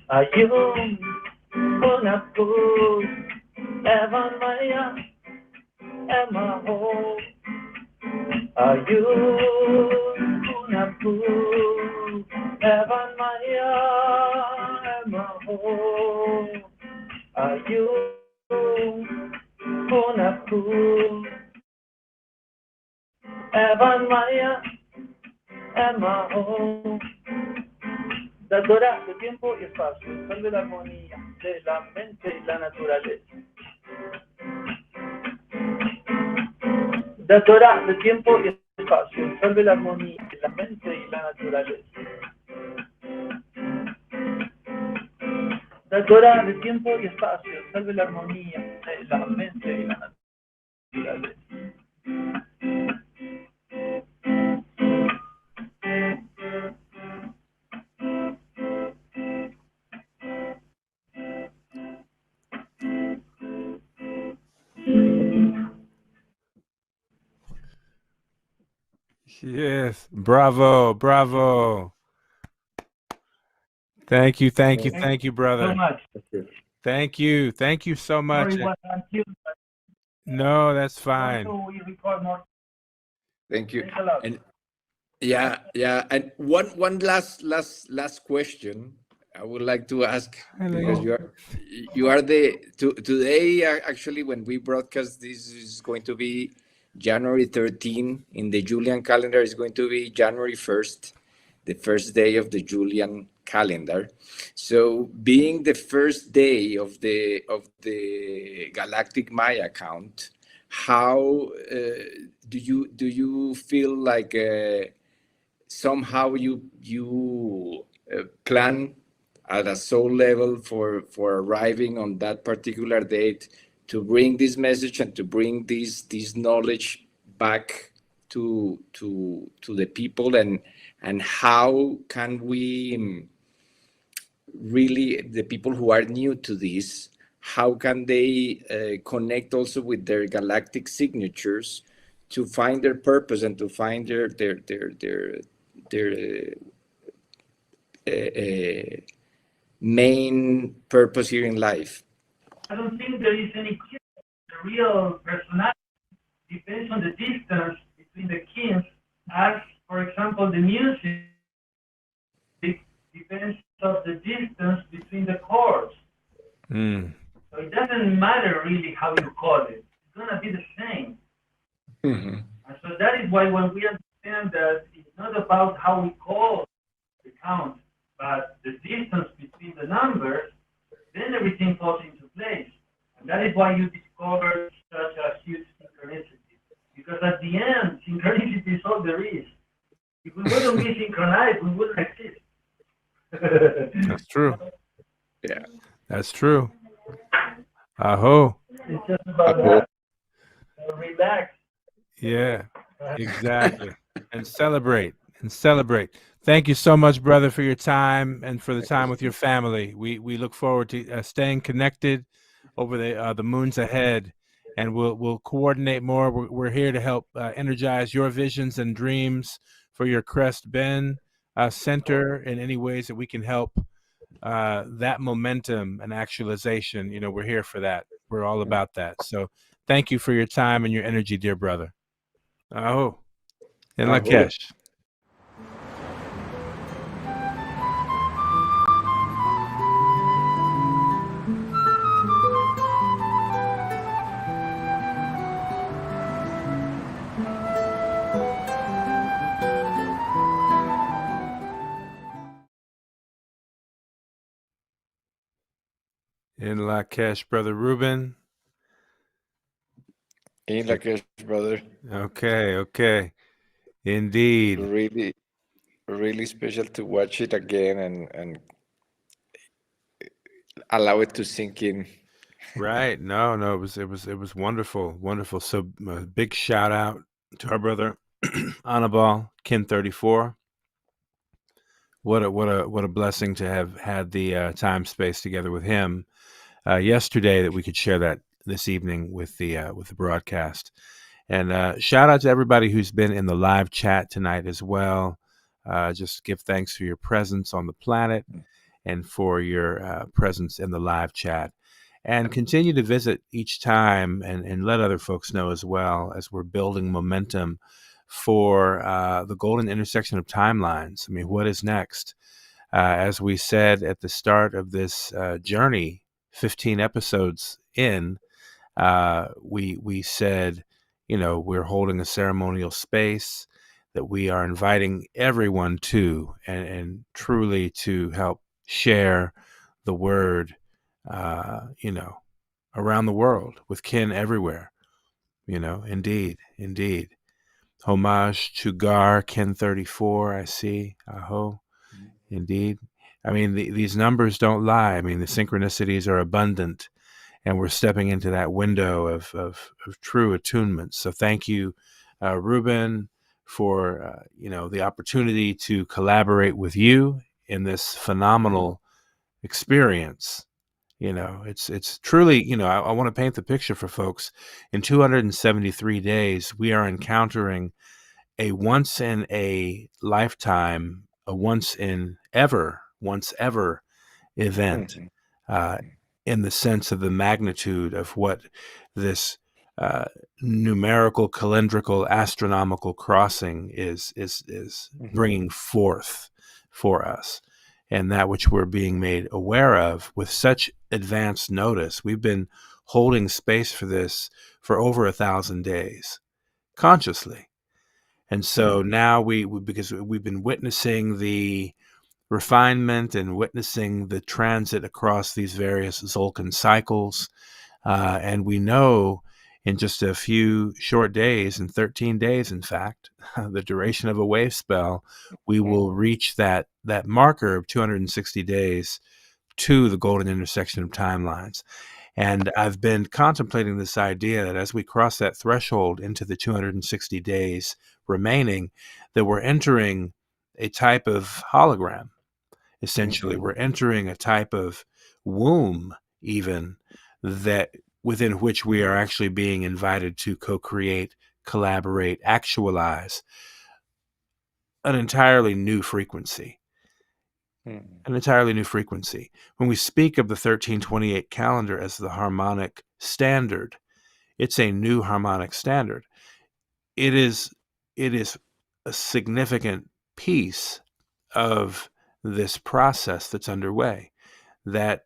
Are you gonna put Evan Maya at my home? Are you gonna put Evan Maya at my home? Are you gonna put Evan Maya at my home? Dadora de tiempo y espacio, salve la armonía de la mente y la naturaleza. Dadora de tiempo y espacio, salve la armonía de la mente y la naturaleza. Dadora de tiempo y espacio, salve la armonía de la mente y la naturaleza. Yes. Bravo. Bravo. Thank you. Thank you. Thank you, So brother. much. Thank you. Thank you so much. Sorry, what until No, that's fine. so we record more. Thank you. Thanks a lot. And yeah. And one last question I would like to ask, because you are today actually, when we broadcast this, is going to be January 13. In the Julian calendar is going to be January 1st, the first day of the Julian calendar. So being the first day of the Galactic Maya count, how do you feel like somehow you plan at a soul level for arriving on that particular date to bring this message and to bring this knowledge back to the people, and how can we really, the people who are new to this, how can they connect also with their galactic signatures to find their purpose and to find their main purpose here in life? I don't think there is any cure. The real personality depends on the distance between the kings, as, for example, the music depends on the distance between the chords. So it doesn't matter really how you call it. It's going to be the same. And so that is why when we understand that it's not about how we call the count, but the distance between the numbers, then everything falls into place. And that is why you discover such a huge synchronicity. Because at the end, synchronicity is all there is. If we wouldn't be synchronized, we wouldn't exist. That's true. Yeah. That's true. Aho. It's just about that. So relax. Yeah, exactly. And celebrate. Thank you so much, brother, for your time and for the time with your family. We look forward to staying connected over the moons ahead, and we'll coordinate more. We're here to help energize your visions and dreams for your Crest Ben Center in any ways that we can help that momentum and actualization. You know, we're here for that. We're all about that. So thank you for your time and your energy, dear brother. Aho. In Lakesh. In Lakesh, brother Ruben. In Lakesh, brother. Okay. Indeed. Really special to watch it again and allow it to sink in. Right. No, it was wonderful. So big shout out to our brother Annibal, Kin 34. What a blessing to have had the time space together with him yesterday, that we could share that this evening with the broadcast. And shout out to everybody who's been in the live chat tonight as well. Just give thanks for your presence on the planet and for your presence in the live chat. And continue to visit each time and let other folks know as well, as we're building momentum for the golden intersection of timelines. I mean, what is next? As we said at the start of this journey, 15 episodes in, we said, you know, we're holding a ceremonial space. that we are inviting everyone to, and truly to help share the word, around the world with kin everywhere. Indeed, indeed. Homage to Gar Ken 34. I see. Aho. Indeed. I mean, these numbers don't lie. I mean, the synchronicities are abundant, and we're stepping into that window of true attunement. So thank you, Ruben, for the opportunity to collaborate with you in this phenomenal experience. It's truly, I want to paint the picture for folks. In 273 days, we are encountering a once in a lifetime, a once ever event, uh, in the sense of the magnitude of what this uh, numerical, calendrical, astronomical crossing is bringing forth for us, and that which we're being made aware of with such advanced notice. We've been holding space for this for over 1,000 days consciously. And so now because we've been witnessing the refinement and witnessing the transit across these various Zolkin cycles, and we know in just a few short days, in 13 days, in fact, the duration of a wave spell, we will reach that marker of 260 days to the golden intersection of timelines. And I've been contemplating this idea that as we cross that threshold into the 260 days remaining, that we're entering a type of hologram. Essentially, we're entering a type of womb, even, that within which we are actually being invited to co-create, collaborate, actualize an entirely new frequency. An entirely new frequency. When we speak of the 1328 calendar as the harmonic standard, it's a new harmonic standard. It is a significant piece of this process that's underway. That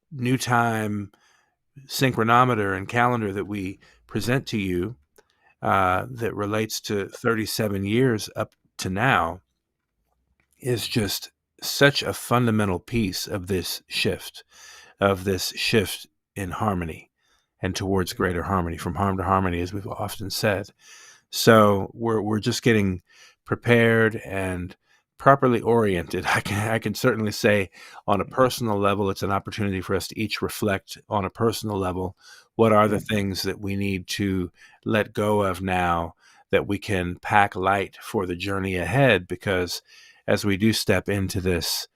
new time synchronometer and calendar that we present to you, that relates to 37 years up to now, is just such a fundamental piece of this shift in harmony and towards greater harmony, from harm to harmony, as we've often said. So we're just getting prepared and properly oriented. I can certainly say, on a personal level, it's an opportunity for us to each reflect on a personal level. What are the things that we need to let go of now, that we can pack light for the journey ahead? Because as we do step into this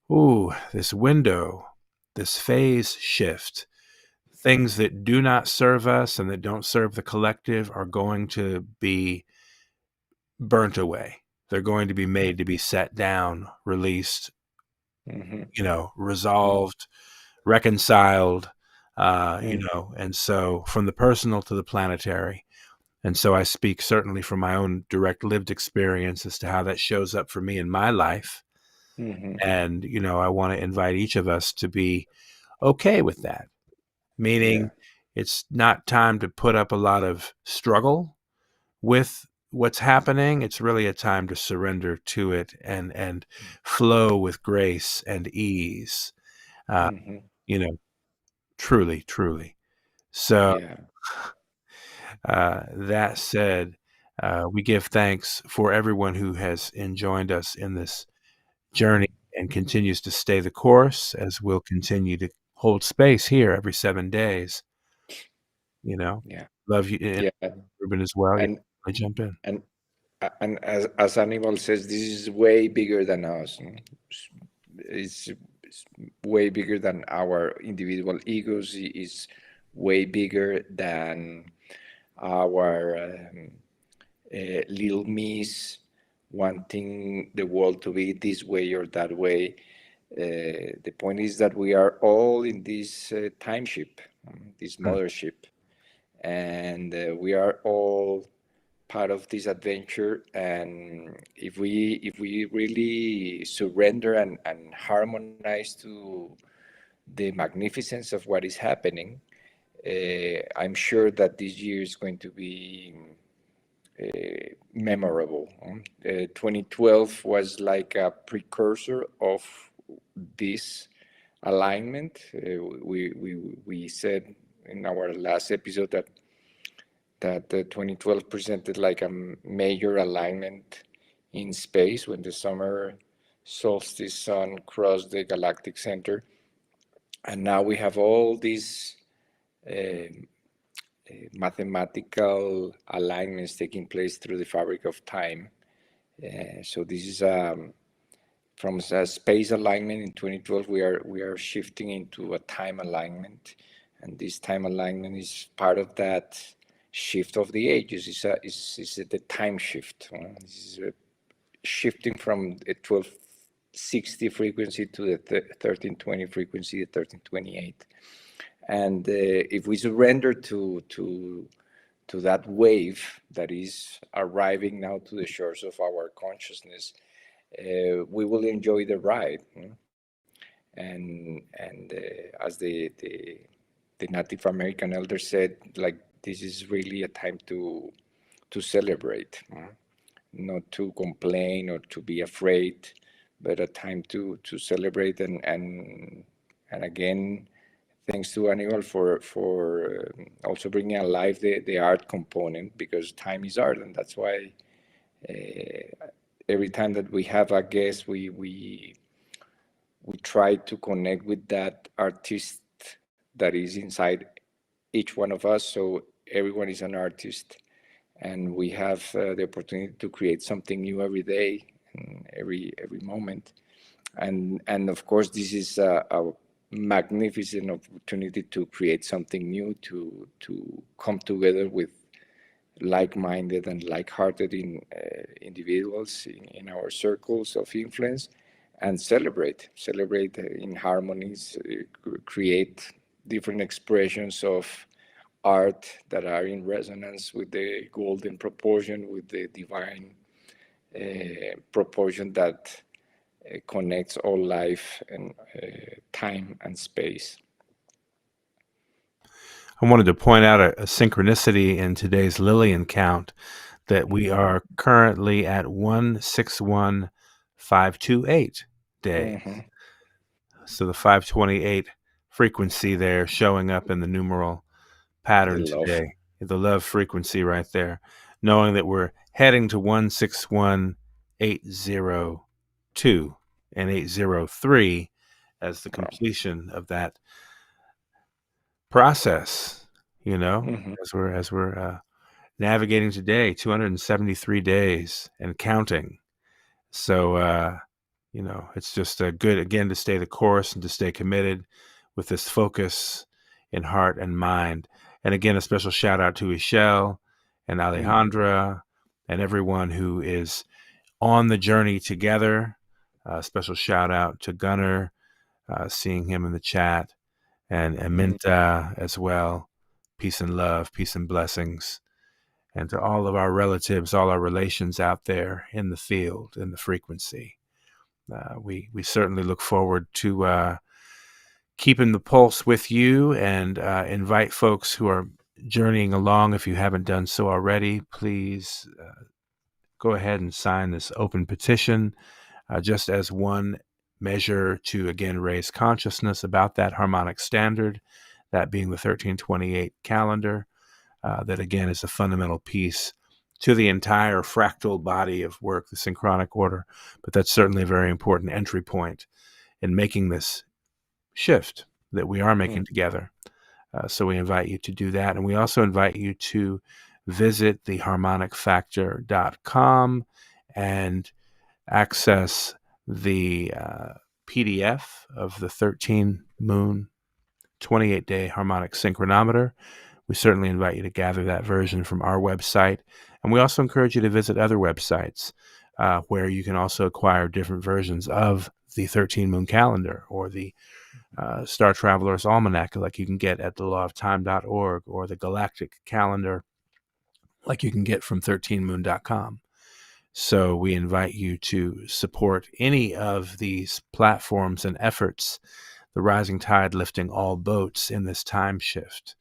window, this phase shift, things that do not serve us and that don't serve the collective are going to be burnt away. They're going to be made to be set down, released, resolved, reconciled, and so from the personal to the planetary. And so I speak certainly from my own direct lived experience as to how that shows up for me in my life. And, I want to invite each of us to be okay with that. Meaning, it's not time to put up a lot of struggle with what's happening. It's really a time to surrender to it and flow with grace and ease. Truly, truly. So, that said, we give thanks for everyone who has joined us in this journey and continues to stay the course, as we'll continue to hold space here every 7 days. Love you, and Ruben as well. And I jump in. and as Annibal says, this is way bigger than us. It's way bigger than our individual egos. It's way bigger than our little me's wanting the world to be this way or that way. The point is that we are all in this time ship, this mothership, and we are all part of this adventure. And if we really surrender and harmonize to the magnificence of what is happening, I'm sure that this year is going to be memorable. 2012 was like a precursor of this alignment. We said in our last episode that 2012 presented like a major alignment in space when the summer solstice sun crossed the galactic center. And now we have all these mathematical alignments taking place through the fabric of time. So this is from a space alignment in 2012, we are shifting into a time alignment, and this time alignment is part of that shift of the ages. It's the time shift. This is shifting from the 1260 frequency to the 1320 frequency, the 1328. And if we surrender to that wave that is arriving now to the shores of our consciousness, we will enjoy the ride. And as the Native American elder said, like, this is really a time to celebrate, not to complain or to be afraid, but a time to celebrate. And again, thanks to Annibal for also bringing alive the art component, because time is art, and that's why every time that we have a guest, we try to connect with that artist that is inside each one of us. So everyone is an artist, and we have the opportunity to create something new every day, and every moment. And of course, this is a magnificent opportunity to create something new, to come together with like-minded and like-hearted individuals in our circles of influence, and celebrate in harmonies, create different expressions of art that are in resonance with the golden proportion, with the divine proportion that connects all life and time and space. I wanted to point out a synchronicity in today's Lillian count, that we are currently at 161528 days. Mm-hmm. So the 528 frequency there showing up in the numeral pattern today, the love frequency right there, knowing that we're heading to 161802 and 803 as the completion of that process, Mm-hmm. as we're navigating today, 273 days and counting. So it's just good again to stay the course and to stay committed with this focus in heart and mind. And again, a special shout out to Ishel and Alejandra and everyone who is on the journey together. Special shout out to Gunnar, seeing him in the chat, and Aminta as well. Peace and love, peace and blessings. And to all of our relatives, all our relations out there in the field, in the frequency. We certainly look forward to keeping the pulse with you, and invite folks who are journeying along. If you haven't done so already, please go ahead and sign this open petition, just as one measure to, again, raise consciousness about that harmonic standard, that being the 1328 calendar, that again is a fundamental piece to the entire fractal body of work, the synchronic order. But that's certainly a very important entry point in making this shift that we are making together. So we invite you to do that. And we also invite you to visit the harmonicfactor.com and access the PDF of the 13 moon 28-day harmonic synchronometer. We certainly invite you to gather that version from our website. And we also encourage you to visit other websites where you can also acquire different versions of the 13 moon calendar, or the Star Traveler's Almanac, like you can get at thelawofTime.org, or the Galactic Calendar, like you can get from 13moon.com. So we invite you to support any of these platforms and efforts, the rising tide lifting all boats in this time shift.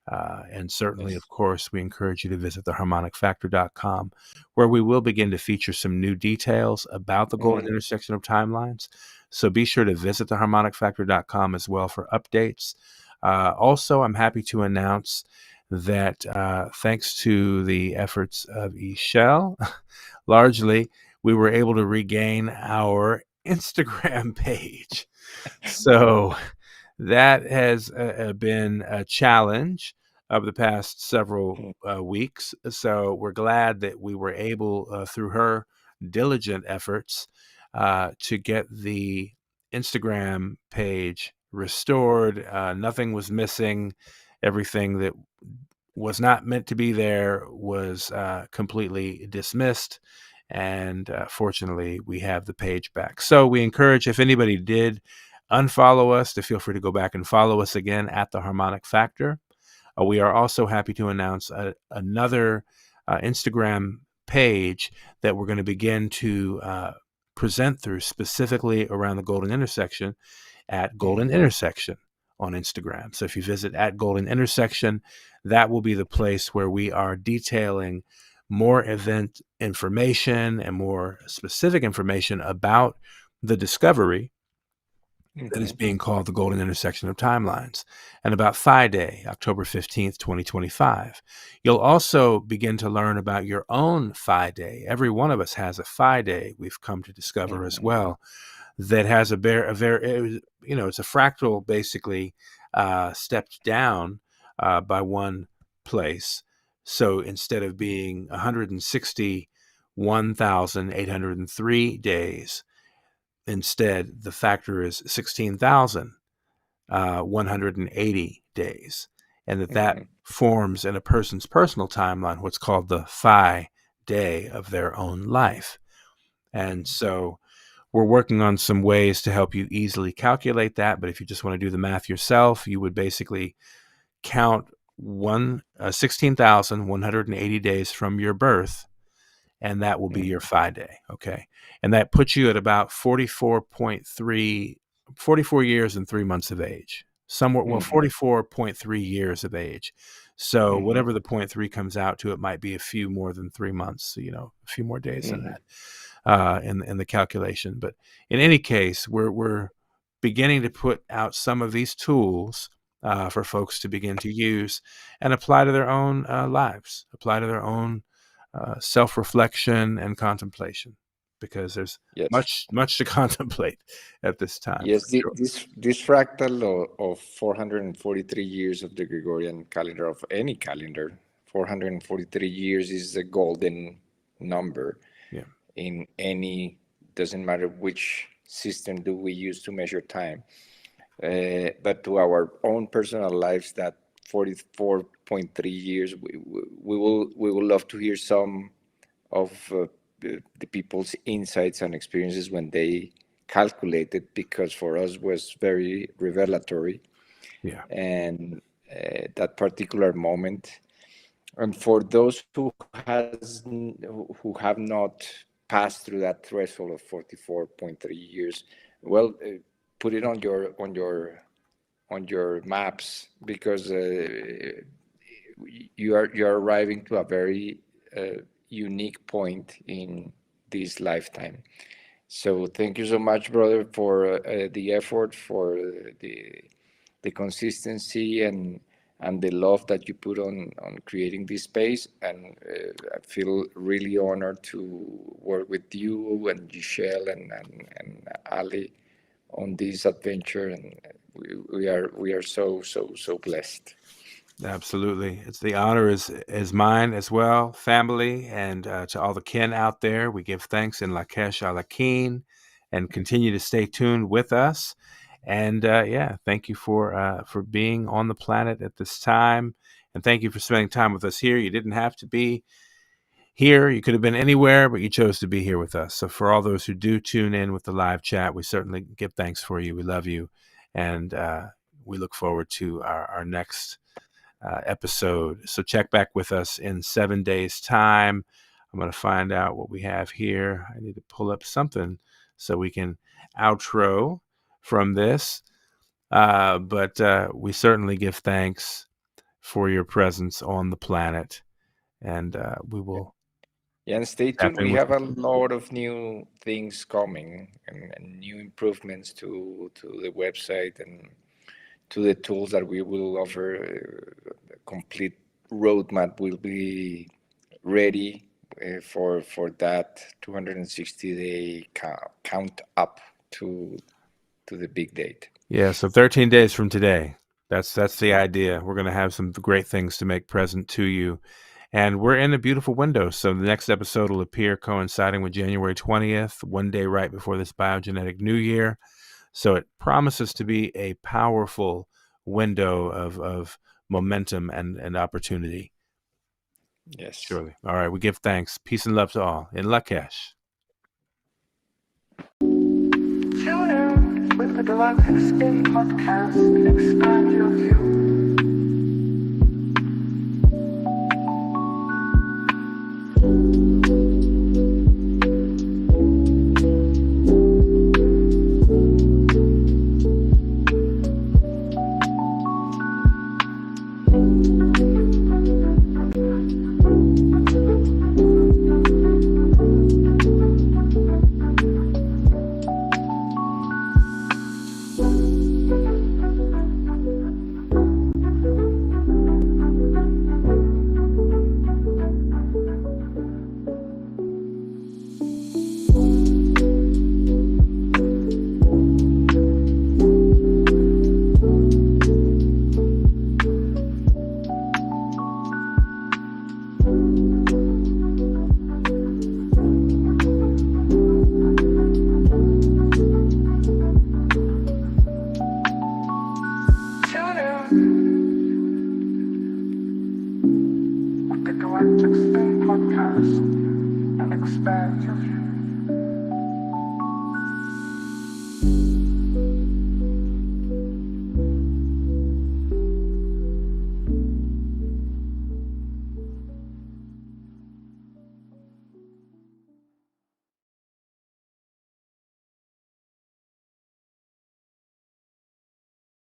And certainly, Yes. of course, we encourage you to visit theharmonicfactor.com, where we will begin to feature some new details about the golden intersection of timelines. So be sure to visit theharmonicfactor.com as well for updates. Also, I'm happy to announce that thanks to the efforts of Ishel, largely, we were able to regain our Instagram page. So that has been a challenge of the past several weeks. So we're glad that we were able, through her diligent efforts, to get the Instagram page restored. Nothing was missing. Everything that was not meant to be there was completely dismissed. And fortunately, we have the page back. So we encourage, if anybody did unfollow us, to feel free to go back and follow us again at the Harmonic Factor. We are also happy to announce another Instagram page that we're going to begin to present through, specifically around the golden intersection, at Golden Intersection on Instagram. So if you visit at Golden Intersection, that will be the place where we are detailing more event information and more specific information about the discovery that is being called the golden intersection of timelines, and about Phi Day, October 15th, 2025. You'll also begin to learn about your own Phi Day. Every one of us has a Phi Day, we've come to discover as well, that has a very, it's a fractal, basically, stepped down by one place. So instead of being 161,803 days, instead, the factor is 16,180 days, and that forms in a person's personal timeline what's called the Phi Day of their own life. And so we're working on some ways to help you easily calculate that. But if you just want to do the math yourself, you would basically count 16,180 days from your birth, and that will be your Phi Day. Okay. And that puts you at about 44 years and 3 months of age. 44.3 years of age. So whatever the 0.3 comes out to, it might be a few more than 3 months, a few more days than that in the calculation. But in any case, we're beginning to put out some of these tools for folks to begin to use and apply to their own lives, apply to their own self-reflection and contemplation, because there's much to contemplate at this time. Yes, this fractal of 443 years of the Gregorian calendar, of any calendar, 443 years is a golden number. Yeah. In any, doesn't matter which system do we use to measure time. But to our own personal lives, that 44.3 years, we will love to hear some of the people's insights and experiences when they calculated, because for us was very revelatory. Yeah. And that particular moment. And for those who have not passed through that threshold of 44.3 years, well, put it on your maps, because you're arriving to a very unique point in this lifetime. So thank you so much, brother, for the effort, for the consistency and the love that you put on creating this space. And I feel really honored to work with you and Giselle and Ali on this adventure. And we are so blessed. Absolutely. It's the honor is mine as well, family, and to all the kin out there. We give thanks in Lakesh Alakin, and continue to stay tuned with us. And thank you for being on the planet at this time, and thank you for spending time with us here. You didn't have to be here; you could have been anywhere, but you chose to be here with us. So for all those who do tune in with the live chat, we certainly give thanks for you. We love you, and we look forward to our next episode. So check back with us in 7 days' time. I'm going to find out what we have here. I need to pull up something so we can outro from this. But we certainly give thanks for your presence on the planet. And we will. Yeah, and stay tuned. We have a lot of new things coming and new improvements to the website and to the tools that we will offer. A complete roadmap will be ready for that 260-day count up to the big date. Yeah, so 13 days from today. That's the idea. We're going to have some great things to make present to you. And we're in a beautiful window. So the next episode will appear coinciding with January 20th, one day right before this biogenetic new year. So it promises to be a powerful window of momentum and opportunity. Yes. Surely. All right. We give thanks. Peace and love to all. In Lakesh. Tune in with the Galactic Spin podcast. Expand your view.